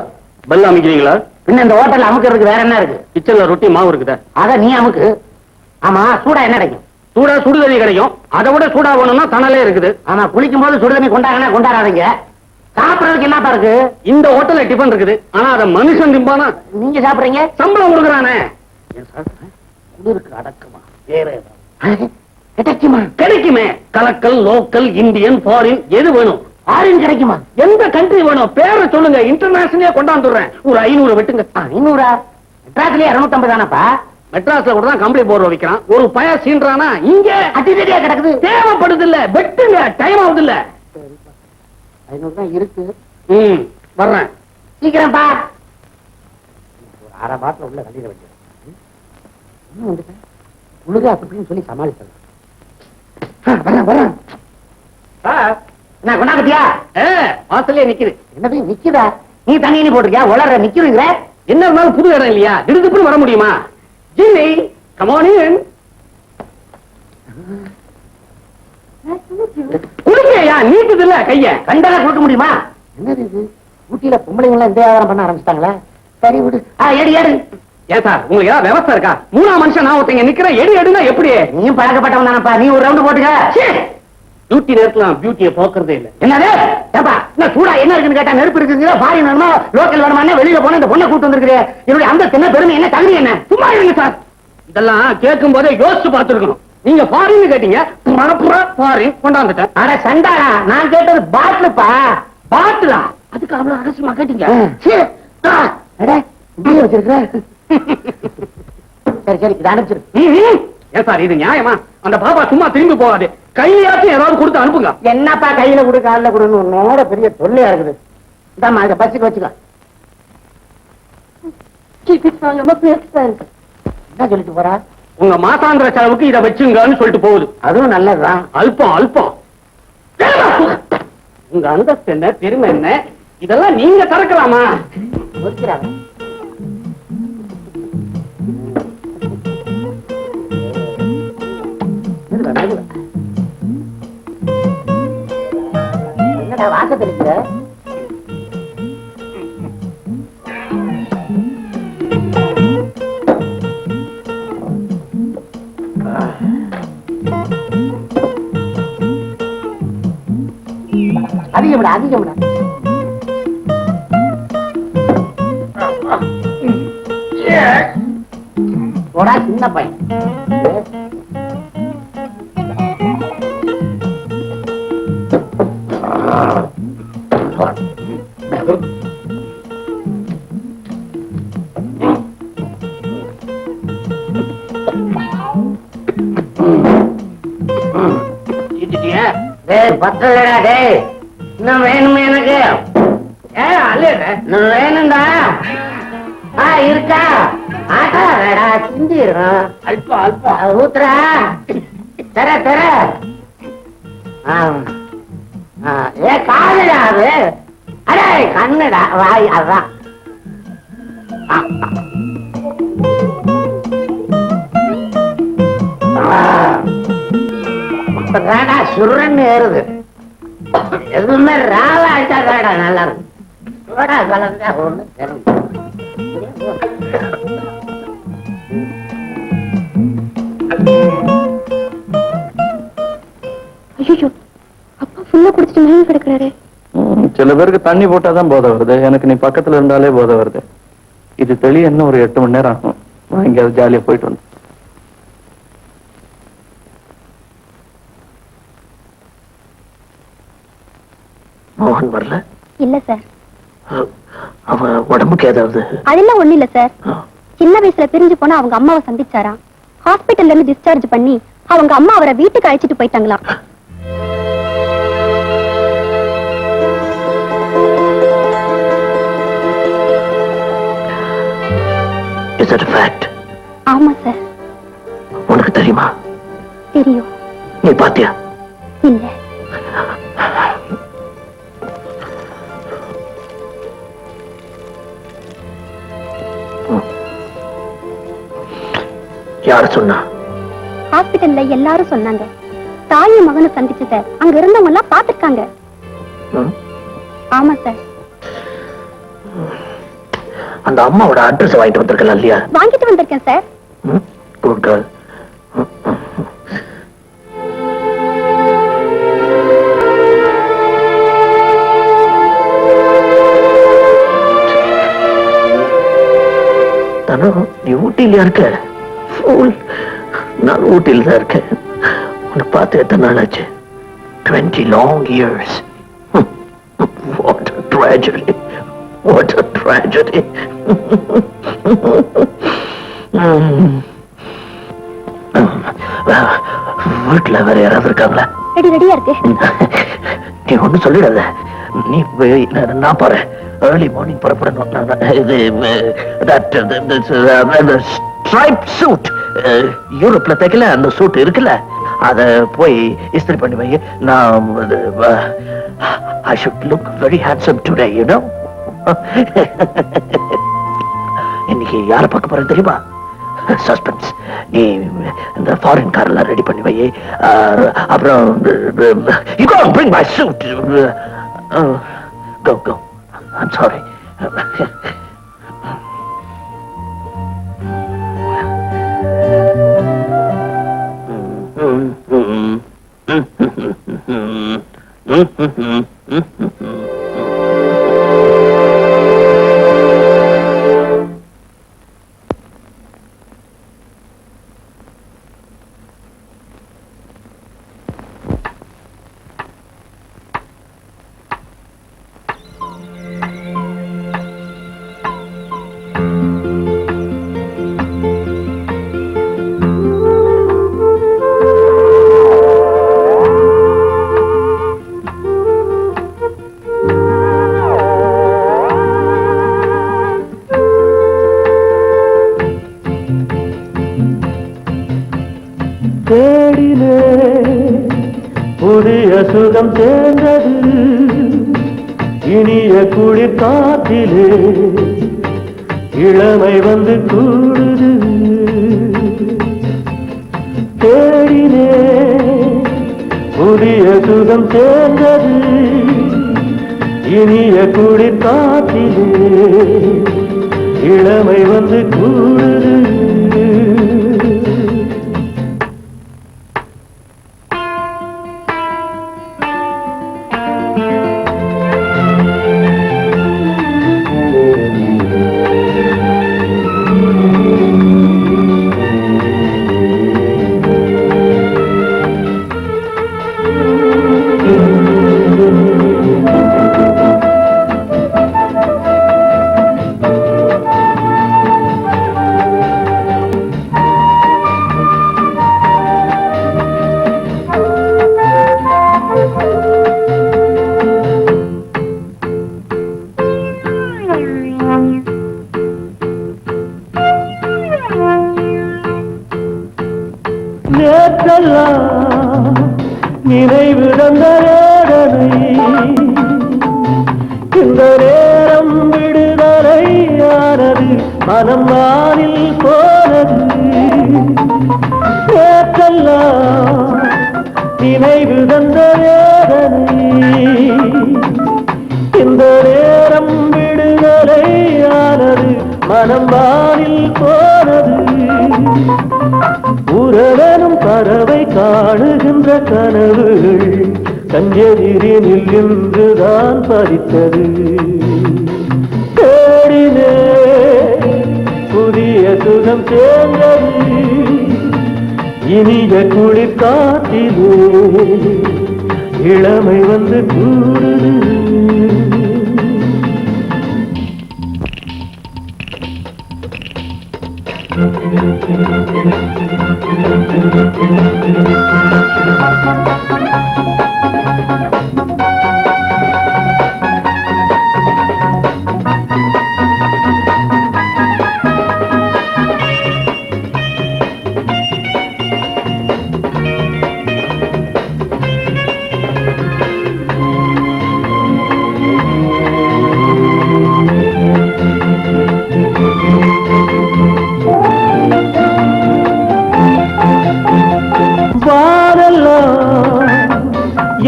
பெல் அமைக்கிறீங்களா? பின்ன இந்த ஹோட்டல் அமுக்கிறதுக்கு வேற என்ன இருக்கு? கிச்சன்ல ரொட்டி மாவு இருக்குதா? அத நீ அமுக்கு. ஆமா, சூடா என்ன கிடைக்கும்? சூடா சுடுதண்ணி கிடைக்கும். அதை விட சூடா வேணும்னா தணலே இருக்குது. ஆமா, குளிக்கும் போது சுடுதண்ணி கொண்டாங்கன்னா கொண்டாடாதீங்க. சாப்பிடறதுக்கு என்னப்பா இருக்கு? இந்த ஹோட்டல்ல டிபன் இருக்குது, ஆனா அத மனுஷன் திம்பானா? நீங்க சாப்பிடுறீங்க, சம்பளம் கொடுக்குறானே. குளிருக்கு அடக்குமா வேற ஏதாவது கிடைக்குமா? கிடைக்குமே. கலக்கல், லோக்கல், இந்தியன், ஃபாரின், எது வேணும்? ஃபாரின் கிடைக்குமா? எந்த கண்ட்ரி வேணும்? பேரை சொல்லுங்க, இன்டர்நேஷனலே கொண்டாந்துடுறேன். ஒரு 500 வெட்டுங்க. 500? மெட்ராஸ்லயே 250 தானப்பா. மெட்ராஸ்ல கூட தான் கம்பெனி போர்டு வைக்கிறான். ஒரு பய சீன்றானா இங்க அட்டியா கிடக்குது. தேவைப்படுது இல்ல, வெட்டுங்க, டைம் ஆகுது இல்ல. 500 தான் இருக்கு. வர்றேன், சீக்கிரம் பா. ஒரு அரை பாட்டில் உள்ள கட்டிட வேண்டியது. இன்னும் வந்துட்டேன், உழுக அப்படின்னு சொல்லி சமாளிப்பேன். வரேன். நான் கொண்டாங்கட்டியா? வாசல்லே நிக்குது. என்னது நிக்குதா? நீ தண்ணி போட்டிருக்கியா? உளற நிக்குதுங்கிற. என்ன இருந்தாலும் புது இடம் இல்லையா, திடுதுப்புன்னு வர முடியுமா? Jimmy, come on in. குளிக்கையா? நீட்டுது இல்ல கைய, கண்டால கொடுக்க முடியுமா? என்னது இது, ஊட்டியில பொம்பளைங்க எல்லாம் இந்த வியாபாரம் பண்ண ஆரம்பிச்சிட்டாங்களா? சரி விடு. எடு. ஏன் சார், உங்களுக்கு ஏதாவது விவசாயம் இருக்கா? 3ஆம் மனுஷன் நான் ஒருத்தங்க நிக்கிறேன், எடுனா எப்படி? நீயும் பழக்கப்பட்டவன் தானப்பா, நீ ஒரு ரவுண்ட் போட்டுக்க. டியூட்டி நேரத்துல பியூட்டியை போக்குறதே இல்ல. என்னது ஏப்பா, நான் சூடா என்ன இருக்குன்னு கேட்டா நெருப்பு இருக்குங்க, ஃபாரின் வேணுமா லோக்கல் வேணுமான்னு வெளியில போன இந்த பொண்ணை கூட்டு வந்திருக்கிறேன். என்னுடைய அந்த சின்ன பெருமை என்ன, தகுதி என்ன? சும்மா இருங்க சார். இதெல்லாம் கேட்கும் போதே யோசிச்சு பார்த்துருக்கணும். நீங்க ஃபாரின் கேட்டீங்க, ஃபாரின் கொண்டாந்துட்டேன். அட சண்டாடா, நான் கேட்டது பாட்டிலுப்பா. பாட்டிலா? அதுக்கு அவ்வளவு ரகசியமா கேட்டீங்க? வச்சிருக்க. சரி, இதை அனுப்பிச்சிரு. ஏன் சார் இது நியாயமா? அந்த பாப்பா சும்மா திரும்பி போகாது, கையாச்சும் ஏதாவது கொடுத்து அனுப்புங்க. என்னப்பா கையில கொடு காலில கொடுன்னு உன்னோட பெரிய தொல்லையா இருக்குது. இதாம்மா, இதை பச்சுக்கு வச்சுக்க. என்ன சொல்லிட்டு போறா? உங்க மாசாந்திர செலவுக்கு இதை வச்சுங்கன்னு சொல்லிட்டு போகுது. அதுவும் நல்லதுதான். அல்பம். உங்க அந்தஸ்து என்ன, பெருமை என்ன, இதெல்லாம் நீங்க திறக்கலாமா? என்னடா வாசல் இருக்கிற? அதிகம்டா. போடா சின்ன பையன். பத்தலடா டேய், இன்னும் வேணுமே எனக்கு? இன்னும் வேணும்டா. இருக்கா ஆட்டாடா சிந்திரும் அல்பா அல்பா ஊத்துறா தர தர ஏ காதுடா அது அடே கண்ணுடா வாய் அதான் சுருன்னு ஏறுது எதுவுமே ராவா ஆயிட்டாடா நல்லா இருக்கு சோடா கலந்தா ஒண்ணு தெரியும் ஐயோ அப்பா ஃபுல்லா குடிச்சிட்டு மயங்கி கிடக்குறாரு. சில பேருக்கு தண்ணி போட்டாதான் போதை வருது, எனக்கு நீ பக்கத்துல இருந்தாலே போதை வருது. இது தெளிய இன்னும் ஒரு 8 மணி நேரம் ஆகும். நான் எங்கேயாவது ஜாலியா போயிட்டு வந்து. மோகன் வரல? இல்ல சார். அவன் உடம்புக்கு ஏதாவது? அதெல்லாம் ஒண்ணு இல்ல சார். சின்ன வயசுல பிரிஞ்சு போனா அவங்க அம்மாவை சந்திச்சாராம். ஹாஸ்பிட்டல்ல இருந்து டிஸ்சார்ஜ் பண்ணி அவங்க அம்மா அவரை வீட்டுக்கு அழைச்சிட்டு போயிட்டாங்களாம். Is that a fact? ஆமா சார். உனக்கு தெரியுமா? தெரியும். நீ பாத்தியா? இல்ல. யார் சொன்னா? ஹாஸ்பிட்டல்ல எல்லாரும் சொன்னாங்க. தாயும் மகனை சந்திச்சத அங்க இருந்தவங்க எல்லாம் பாத்துருக்காங்க. ஆமா சார். அந்த அம்மாவோட அட்ரஸ் வாங்கிட்டு வந்திருக்கல இல்லையா? வாங்கிட்டு வந்திருக்கேன் சார். Good girl. நீ ஊட்டியில இருக்க? நான் ஊட்டியில் தான் இருக்கேன். உன்னை பார்த்து எத்தனை நாள் ஆச்சு? 20 long years. What a tragedy. What a tragedy. வீட்டுல வேற யாராவது இருக்காங்களா? ரெடியா இருக்கு. நீ ஒண்ணு சொல்லிடாத. நீ நான் போறேன். ஏர்லி மார்னிங் புறப்படணும். இது ஸ்ட்ரைப் சூட் யூரோப்ல தைக்கல அந்த சூட் இருக்குல்ல, அத போய் இஸ்திரி பண்ணி வை. நான் I should look very handsome today, you know. இன்னைக்கு யார பார்க்க போறேன் தெரியுமா? சஸ்பென்ஸ். நீ இந்த ஃபாரின் கார்ல ரெடி பண்ணி வை. அப்புறம் you go and bring my suit. Go. I'm sorry. தேடிலே புதிய சுகம் சேர்ந்தது, இனிய குளிர் காற்றிலே இளமை வந்து கூடுது. தேடிலே புதிய சுகம் சேர்ந்தது, இனிய குளிர் காற்றிலே இளமை வந்து கூடுது. நேற்றெல்லாம் நினைவு தந்த வேதனை இந்த நேரம் விடுதலையானது மனம் வானில் போனது நேற்றெல்லாம் நினைவு தந்த வேதனை இந்த நேரம் விடுதலையானது மனம் வானில் போனது உறவனும் பறவை காணுகின்ற கனவுகள் கஞ்செதிரினில் நின்றுதான் பறித்தது தேடினே புதிய சுகம் சேர்ந்தது இனிய குளிர் காற்றிலே இளமை வந்து கூடுது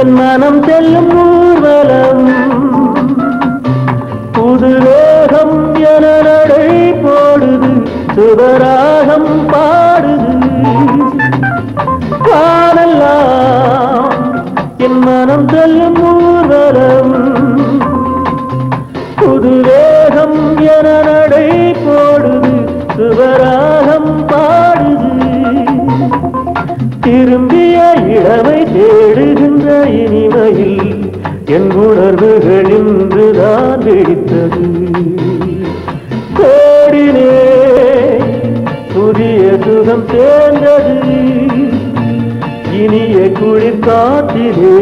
என் மனம் செல்லும் ஊர்வலம் புது வேகம் என நடை போடுது சுவராகம் பாடுது காணலாம் என் மனம் செல்லும் ஊர்வலம் புது வேகம் என நடை போடுது சுவராகம் பாடுது திரும்பிய இளமை தேடுகின்ற இனிமையில் என் உணர்வுகள் இன்றுதான் வெடித்தது தேடினே புதிய சுகம் சேர்ந்தது இனிய குளிர் காற்றிலே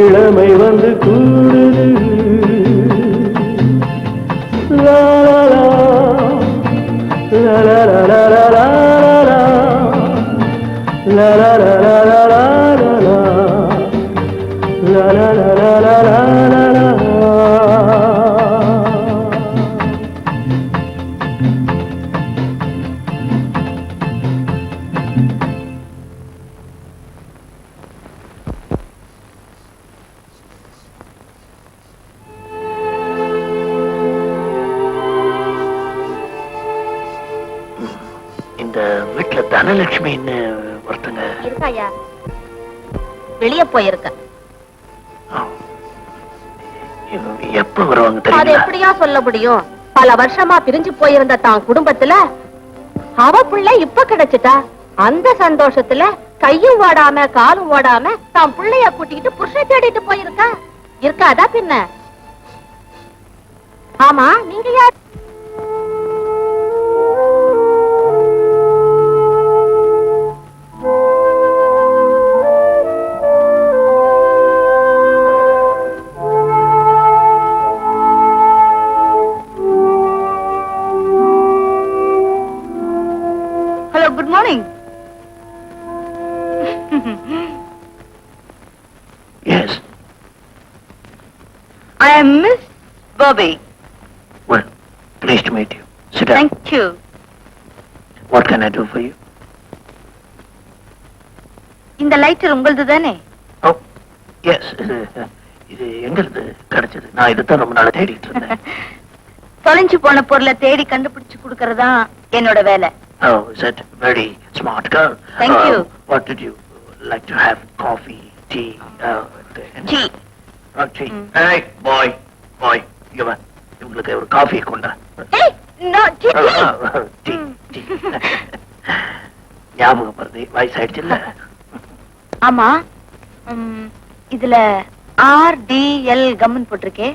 இளமை வந்து கூடுது லா லா லா லா லா லா லா லா La la la la la la la la la la la la la la la. இந்த வீட்டுல தனலட்சுமின்னு ஒருத்தங்க இருக்காயா வெளிய போயிருக்க எப்ப வருவாங்க அது தெரியுமா? எப்படியா சொல்ல முடியும்? பல வருஷமா பிரிஞ்சு போயிருந்த தான் குடும்பத்துல அவ பிள்ளை இப்ப கிடைச்சிட்டா. அந்த சந்தோஷத்துல கையும் ஓடாம காலும் ஓடாம தான் பிள்ளைய கூட்டிக்கிட்டு புருஷனை தேடிட்டு போயிருக்கா. இருக்காதா பின்ன? ஆமா, நீங்க யார்? Good morning. Yes. I am Miss Bobby. Well, pleased to meet you. Sit down. Thank you. What can I do for you? இந்த லைட்டர் உங்களது தானே? Oh, yes. இது எங்கிருந்து கிடைச்சது? நான் இதுதான் ரொம்ப நாளா தேடிட்டு இருந்தேன். தொலைஞ்சு போன பொருளை தேடி கண்டுபிடிச்சு கொடுக்கறதா என்னோட வேலை. Oh, is that very smart girl? Thank you. What did you like to have? Coffee, tea? Tea. Tea. Hey, boy, இவ உங்களுக்கு ஒரு காஃபி கொண்டா. Hey, no, tea. Tea. ஞாபகப்படுது, வயசாயிடுச்சு இல்ல? ஆமா, இதுல RDL கம்முன்னு போட்டிருக்கே.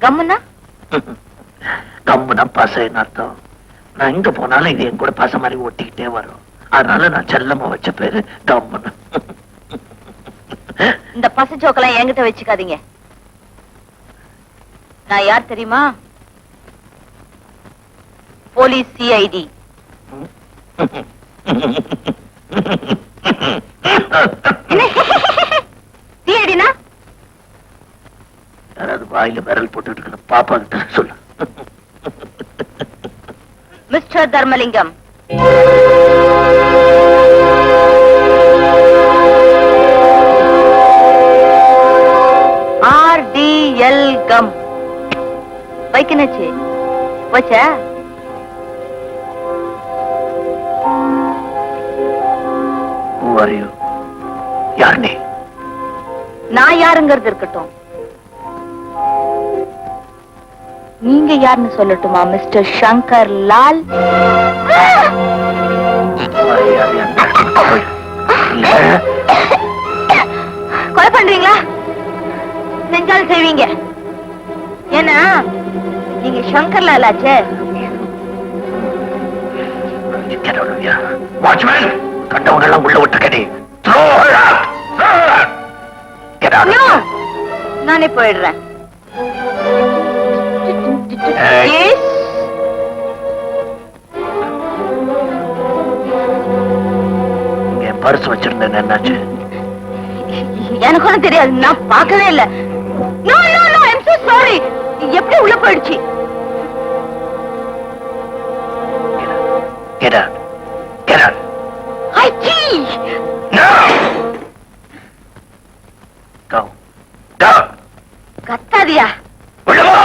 கம்முன்னா? கம்முனா பசைன்னு அர்த்தம். நான் எங்க போனாலும் இது என் கூட பச மாதிரி ஒட்டிக்கிட்டே வரும். அதனால நான் செல்லமா வச்ச பேரு கம்முன்னு. இந்த பசு ஜோக்கெல்லாம் என்கிட்ட வச்சுக்காதீங்க. நான் யார் தெரியுமா? Police CID. தீயடினா யாராவது வாயில விரல் போட்டுட்டு இருக்கிற பாப்பா கிட்ட சொல்லு. மிஸ்டர் தர்மலிங்கம், ஆர்டிஎல் கம் வைக்கணாச்சு வச்சா யார் நீ? நான் யாருங்கிறது இருக்கட்டும், நீங்க யாருன்னு சொல்லட்டுமா மிஸ்டர் சங்கர் லால்? கொலை பண்றீங்களா? செஞ்சாலும் செய்வீங்க. ஏன்னா நீங்க சங்கர் லால் ஆச்சே. வாட்ச்மேன், கண்டவங்க எல்லாம் உள்ள விட்டுக்கடி. நானே போயிடுறேன். பர்ஸ் வச்சிருந்தேன், என்னாச்சு? எனக்கு ஒண்ணும் தெரியாது, நான் பார்க்கவே இல்லை. No, no, no, I'm so sorry. எப்படி உள்ள போயிடுச்சு? Get out. Get out. ஐச்சி! No! Go. Go. கத்தாதியா? உள்ள போ.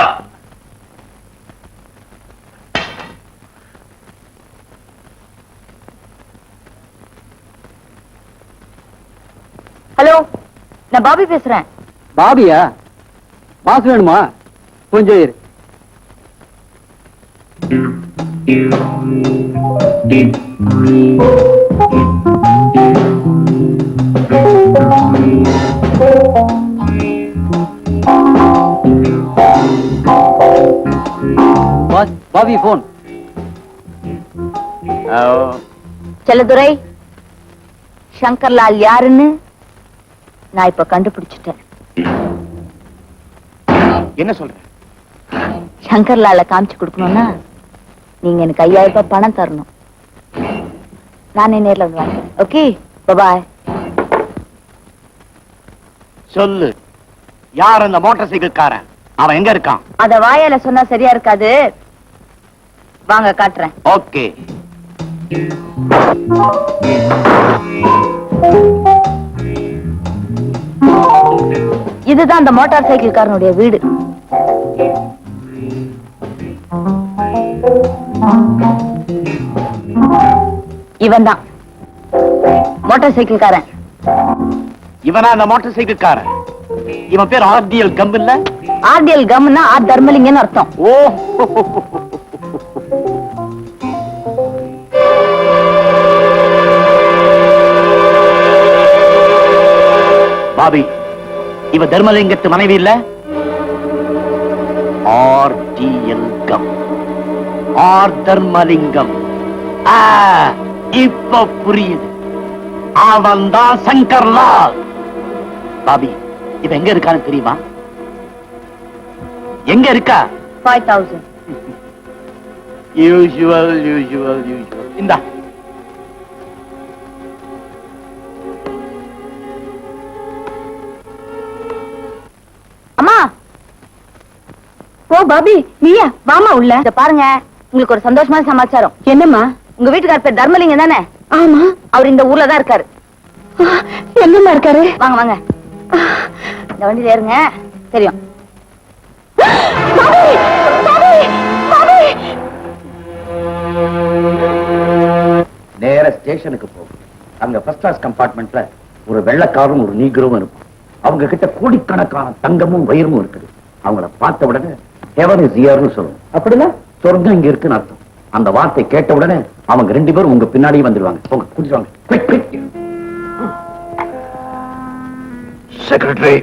ஹலோ, நான் பாபி பேசுறேன். பாபியா? பாஸ் வேணுமா? கொஞ்சம் இரு. Boss, Bobby phone. Chelladurai, Shankarlal யாருன்னு நான் இப்ப கண்டுபிடிச்சிட்டேன். என்ன சொல்ற? சங்கர்லால காமிச்சு கொடுக்கணும்னா நீங்க எனக்கு 5000 ரூபாய் பணம் தரணும். நானே நேர்ல வந்து வாங்கிக்கிறேன். ஓகே, பாய். சொல்லு, யார் அந்த மோட்டார் சைக்கிள்காரன்? அவன் எங்க இருக்கான்? அத வாயால சொன்னா சரியா இருக்காது, வாங்க காட்டுறேன். ஓகே. இதுதான் அந்த மோட்டார் சைக்கிள்காரனுடைய வீடு. இவன் தான் மோட்டார் சைக்கிள்காரன். இவனா அந்த மோட்டார் சைக்கிள்காரன்? இவன் பேர் ஆர்டிஎல் கம் இல்ல? ஆர்டிஎல் கம்னா ஆர் தர்மலிங்கன்னு அர்த்தம். ஓ, பாபி, இவ தர்மலிங்கத்து மனைவி இல்ல? ஆர்டிஎல் கம், ஆர் தர்மலிங்கம். இப்ப புரியுது. அவன் தான் சங்கர்லால். பாபி, இவ எங்க இருக்கான்னு தெரியுமா? எங்க இருக்கா? 5000. யூசுவல். இந்தா. அம்மா, ஓ பாபி, நீயா? வாமா உள்ள. இத பாருங்க, உங்களுக்கு ஒரு சந்தோஷமான சமாச்சாரம். என்னம்மா? உங்க வீட்டுக்கார பேர் தர்மலிங்கம் தானே? ஆமா. அவர் இந்த ஊர்ல தான் இருக்காரு. என்னம்மா இருக்காரு? வாங்க வாங்க, இந்த வண்டியில ஏறுங்க, தெரியும். நேர ஸ்டேஷனுக்கு போகும். அங்க ஃபர்ஸ்ட் கிளாஸ் கம்பார்ட்மெண்ட்ல ஒரு வெள்ளைக்காரும் ஒரு நீக்ரோவும் இருக்கும். அவங்க கிட்ட கோடிக்கணக்கான தங்கமும் வயிறும் இருக்குது. அவங்கள பார்த்த உடனே ஹெவன் இஸ் ஹியர்னு சொல்லணும். அப்படின்னா சொர்க்கம் இங்க இருக்குன்னு அர்த்தம். அந்த வார்த்தை கேட்ட உடனே அவங்க 2 பேரும் உங்க பின்னாடியே வந்துடுவாங்க. போங்க, கூட்டிட்டு வாங்க. Quick quick. Secretary,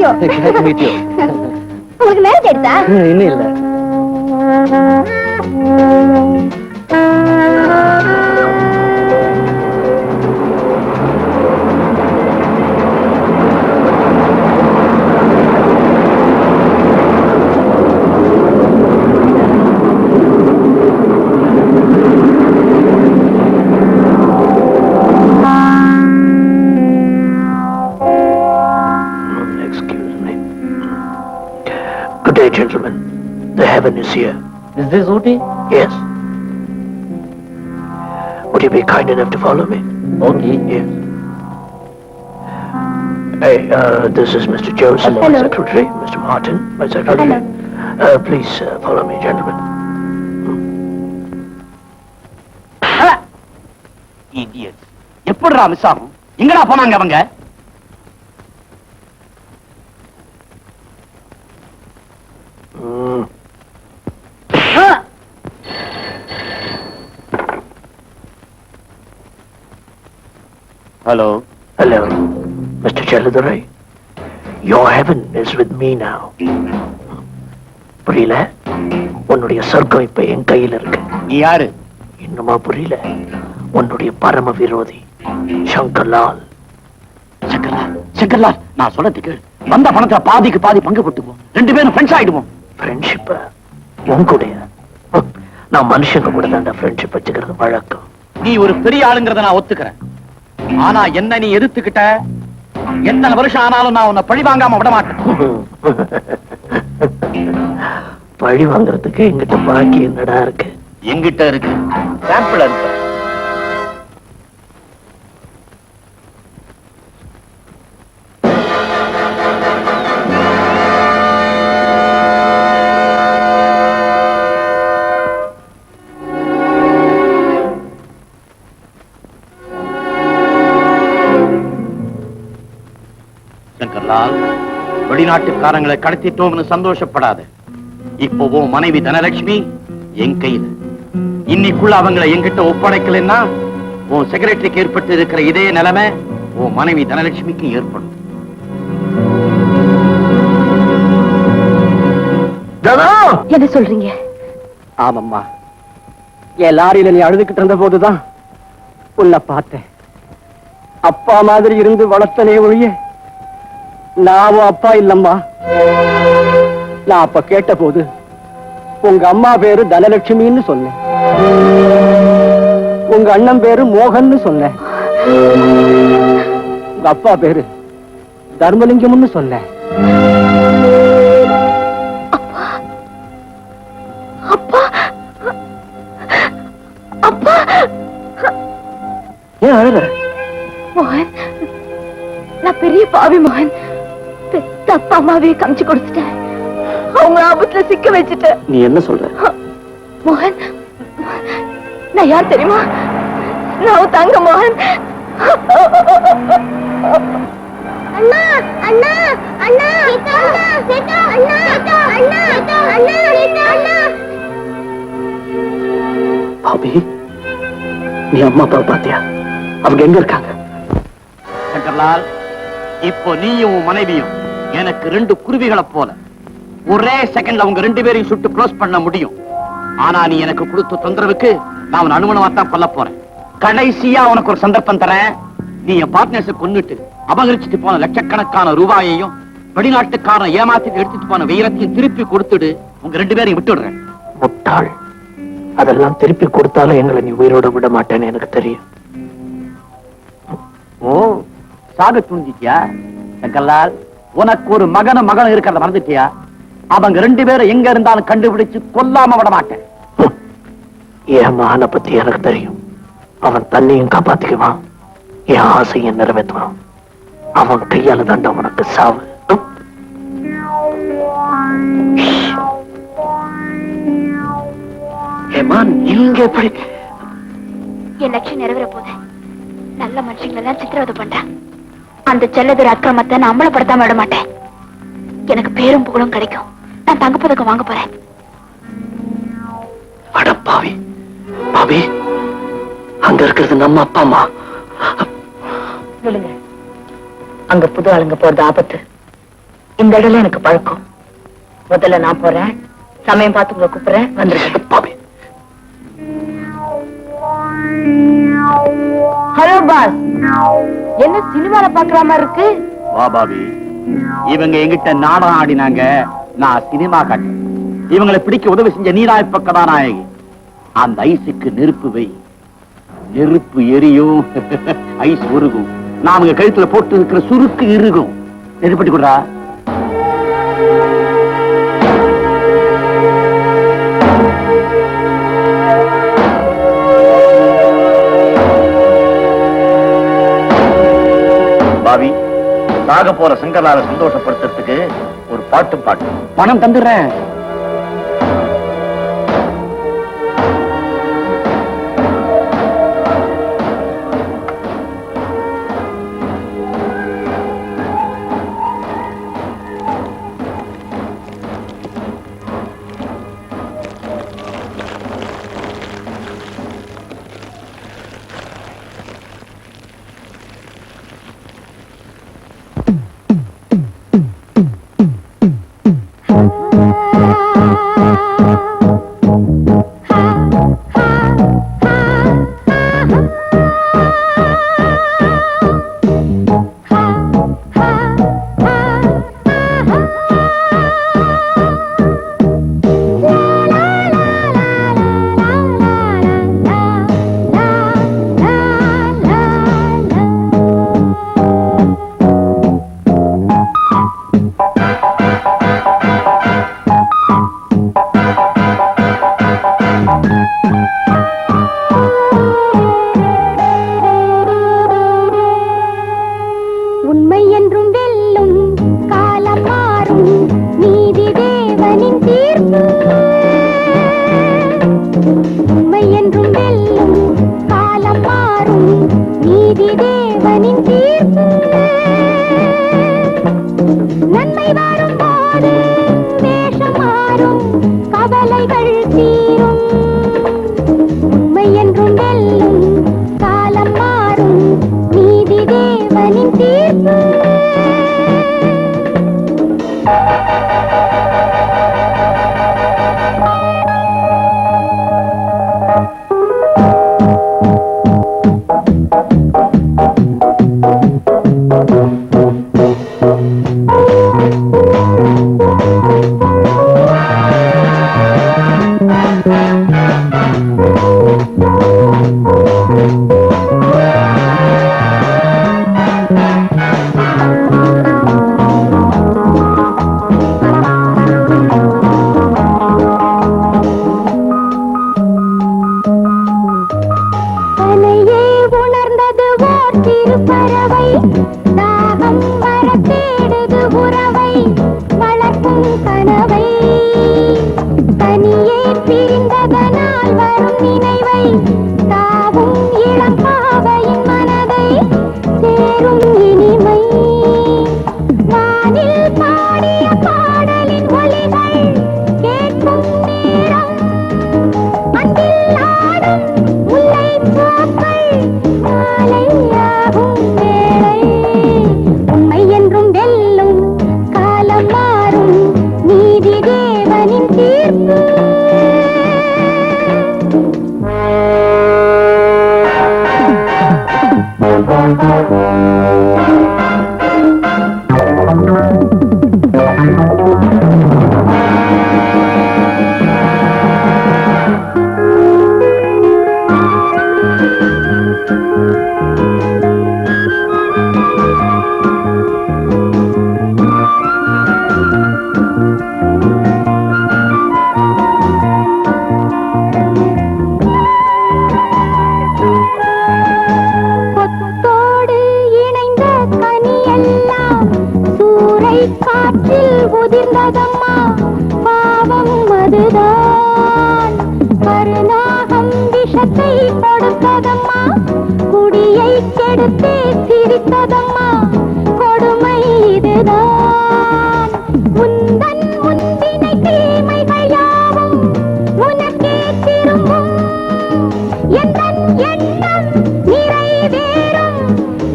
you Glad to meet you. உங்களுக்கு மேரேஜ் ஆயிடுதா? இன்னும் இல்ல. Excuse me. Good day, gentlemen. The heaven is here. Is this Ooty? Yes. Would you be kind enough to follow me? Okay. Yes. Hey, this is Mr. Joseph, my Hello. secretary. Mr. Martin, my secretary. Please follow me, gentlemen. Idiots. எப்படிடா மிஸ் ஆகும்? எங்கடா போனாங்க அவங்க? Mm. Hello. Hello, Mr. Chelladurai. Your heaven is with me now. புரியல? உன்னுடைய சொர்க்கம் இப்ப என் கையில இருக்கு. நீ யாரு? இன்னுமா புரியல? உன்னுடைய பரம விரோதி சங்கர்லால். சங்கர்லால், நான் சொல்றதுக்கு வந்த பணத்துல பாதிக்கு பாதி பங்கு போட்டுப்போம். 2 பேரும் ஃப்ரெண்ட்ஸ் ஆயிடுவோம். ஃப்ரெண்ட்ஷிப் உன்கூடைய? நான் மனுஷங்க கூட தான் ஃப்ரெண்ட்ஷிப் வச்சுக்கிறது வழக்கம். நீ ஒரு பெரிய ஆளுங்கிறத நான் ஒத்துக்கிறேன். ஆனா என்ன நீ எதிர்த்துக்கிட்ட, எத்தனை வருஷம் ஆனாலும் நான் உன்னை பழி வாங்காம விட மாட்டேன். பழி வாங்குறதுக்கு எங்கிட்ட பாக்கி என்னடா இருக்கு? எங்கிட்ட இருக்கு, சாம்பிள் இருக்கு. சங்கர்லால், வெளிநாட்டுக்காரங்களை கடத்திட்டோம்னு சந்தோஷப்படாத. இப்போ உன் மனைவி தனலட்சுமி என் கையில. இன்னைக்குள்ள அவங்களை என்கிட்ட ஒப்படைக்கலன்னா உன் செக்ரட்டரிக்கு ஏற்பட்டு இருக்கிற இதே நிலைமை உன் மனைவி தனலட்சுமிக்கு ஏற்படும். என்ன சொல்றீங்க? ஆமாம்மா, என் லாரியில நீ அழுதுகிட்டு இருந்த போதுதான் உன்னை பார்த்தேன். அப்பா மாதிரி இருந்து வளர்த்தனே ஒழிய நான் அப்பா இல்லம்மா. நான் அப்ப கேட்ட போது உங்க அம்மா பேரு தனலட்சுமின்னு சொன்னேன், உங்க அண்ணன் பேரு மோகன்னு சொன்னேன், உங்க அப்பா பேரு தர்மலிங்கம்னு சொன்னேன். ஏன் அழற? மோகன், நான் பெரிய பாவி மோகன். பெத்த அப்பா அம்மாவே காமிச்சு கொடுத்துட்டேன். அவங்க ஆபத்துல சிக்க வச்சுட்டேன். நீ என்ன சொல்ற? மோகன், நான் யார் தெரியுமா? நான் தங்க மோகன். அண்ணா அண்ணா அண்ணா சீதா சீதா அண்ணா அண்ணா அண்ணா அண்ணா அண்ணா. பாபி, நீ அம்மா அப்பா பாத்தியா? அவங்க எங்க இருக்காங்க? சங்கர்லால், இப்போ நீயும் உன் மனைவியும் எனக்கு 2 குருவிகளை போல ஒரே செகண்ட்ல அவங்க 2 பேரையும் சுட்டு க்ளோஸ் பண்ண முடியும். ஆனா நீ எனக்கு கொடுத்த தொந்தரவுக்கு நான் அவன் அனுமணமாத்தான் கொல்ல போறேன். கடைசியா உனக்கு ஒரு சந்தர்ப்பம் தரேன். நீ என் பார்ட்னர்ஸை கொன்னுட்டு அபகரிச்சுட்டு போன லட்சக்கணக்கான ரூபாயையும் வெளிநாட்டுக்காரன் ஏமாத்திட்டு எடுத்துட்டு போன வீரத்தையும் திருப்பி கொடுத்துடு. உங்க 2 பேரையும் விட்டுடுறேன். முட்டாள், அதெல்லாம் திருப்பி கொடுத்தாலும் எங்களை நீ உயிரோட விட மாட்டேன்னு எனக்கு தெரியும். ஓ, சாக துணிஞ்சிட்டியா? சங்கர்லால், உனக்கு ஒரு மகனும் இருக்கிறத மறந்துட்டியா? அவங்க 2 பேரும் எங்க இருந்தாலும் கண்டுபிடிச்சு கொல்லாம விட மாட்டேன். என் மகனை பத்தி எனக்கு தெரியும். அவன் தன்னையும் காப்பாத்திக்குவான், என் ஆசையை நிறைவேற்றுவான். அவன் கையால தாண்டா உனக்கு சாவு. ஏமா நீங்க எப்படி? என் லட்சியம் நிறைவேற போகுது. நல்ல மனுஷங்களெல்லாம் சித்திரவதை பண்றேன். அந்த செல்லதுரை அக்கிரமத்தை நான் அம்பலப்படுத்தாம விட மாட்டேன். எனக்கு பேரும் புகழும் கிடைக்கும். நான் தங்கப்பதக்கம் வாங்க போறேன். அட பாவி, பாவி, அங்க இருக்கிறது நம்ம அப்பா அம்மா. சொல்லுங்க, அங்க புது ஆளுங்க போறது ஆபத்து. இந்த இடம் எனக்கு பழக்கம். முதல்ல நான் போறேன், சமயம் பார்த்து உங்களை கூப்பிடுறேன், வந்துருக்கேன். ஹலோ பாஸ், என்ன சினிமால பாக்குற மாதிரி இருக்கு? வா பாபி, இவங்க எங்கிட்ட நாடகம் ஆடினாங்க, நான் சினிமா காட்டேன். இவங்களை பிடிக்க உதவி செஞ்ச நீரா இப்ப கதாநாயகி. அந்த ஐஸுக்கு நெருப்பு வை, நெருப்பு எரியும், ஐஸ் உருகும். நான் அவங்க கழுத்துல போட்டு இருக்கிற சுருக்கு இறுகும். நெருப்பட்டி கொடுறா. பாவி, சாக போற சங்கரால சந்தோஷப்படுத்துறதுக்கு ஒரு பாட்டு. பணம் தந்துடுறேன்.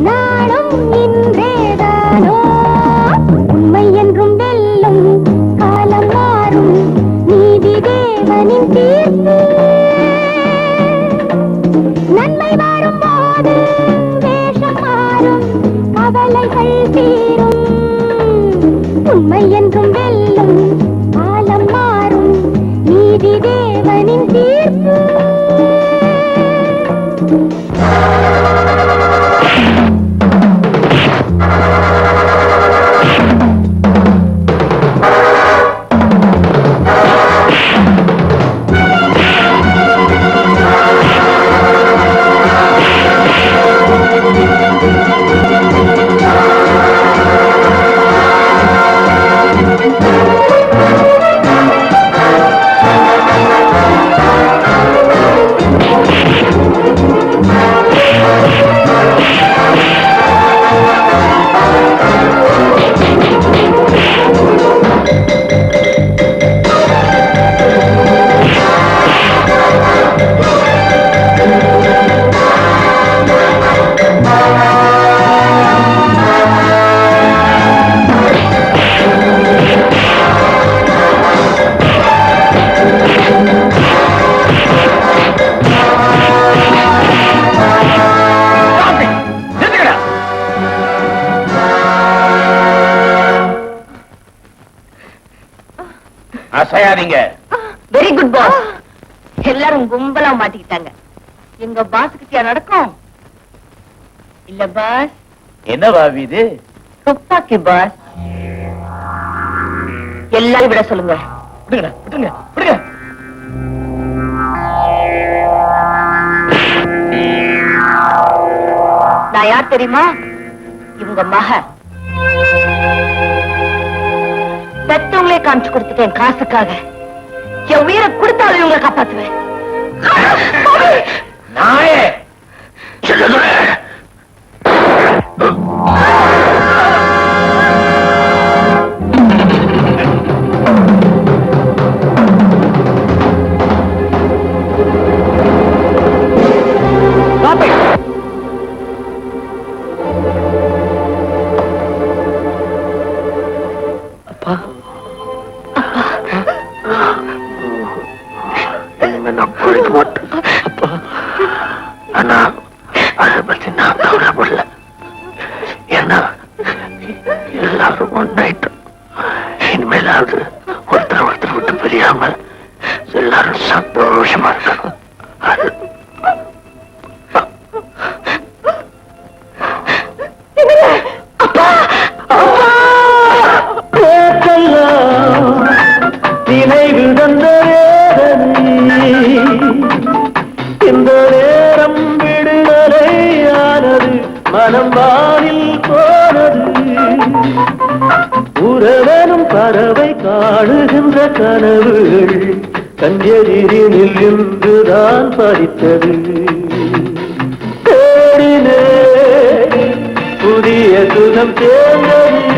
நாளும் இன்றேதானோ உண்மை என்றும் நன்மை வரும்போது வேஷம் மாறும், கவலைகள் தீரும். உண்மை என்றும் வெல்லும், காலம் மாறும், நீதி தேவனின் தீர்ப்பு. அசையாதீங்க. Very good boss. எல்லாரும் கும்பலா மாட்டிக்கிட்டாங்க. எங்க பாஸ் கிட்டயா நடக்கும்? இல்ல பாஸ், என்ன பாவி இது? துப்பாக்கி பாஸ். எல்லாரும் விட சொல்லுங்க. விடுங்க விடுங்க விடுங்க. நான் யார் தெரியுமா? இவங்க மக. பெத்தவங்களே காமிச்சு கொடுத்துட்டேன் காசுக்காக. என் உயிரை கொடுத்தாலும் இவங்களை காப்பாத்துவேன். நாயே நான் போயிட்டு மாட்டேன். ஆனா அதை பத்தி நான் கவலைப்படல. ஏன்னா எல்லாரும் ஒன்னாயிட்டோம். இனிமேலாவது ஒருத்தர் ஒருத்தர் விட்டு பிரியாம எல்லாரும் சந்தோஷமா இருக்கணும். இந்த நேரம் விடுதலையானது, மனம் வானில் போனது. உறவனும் பறவை காணுகின்ற கனவுகள் கஞ்செதிரினில் இன்றுதான் பறித்தது. தேடினே புதிய சுகம் சேர்ந்தது.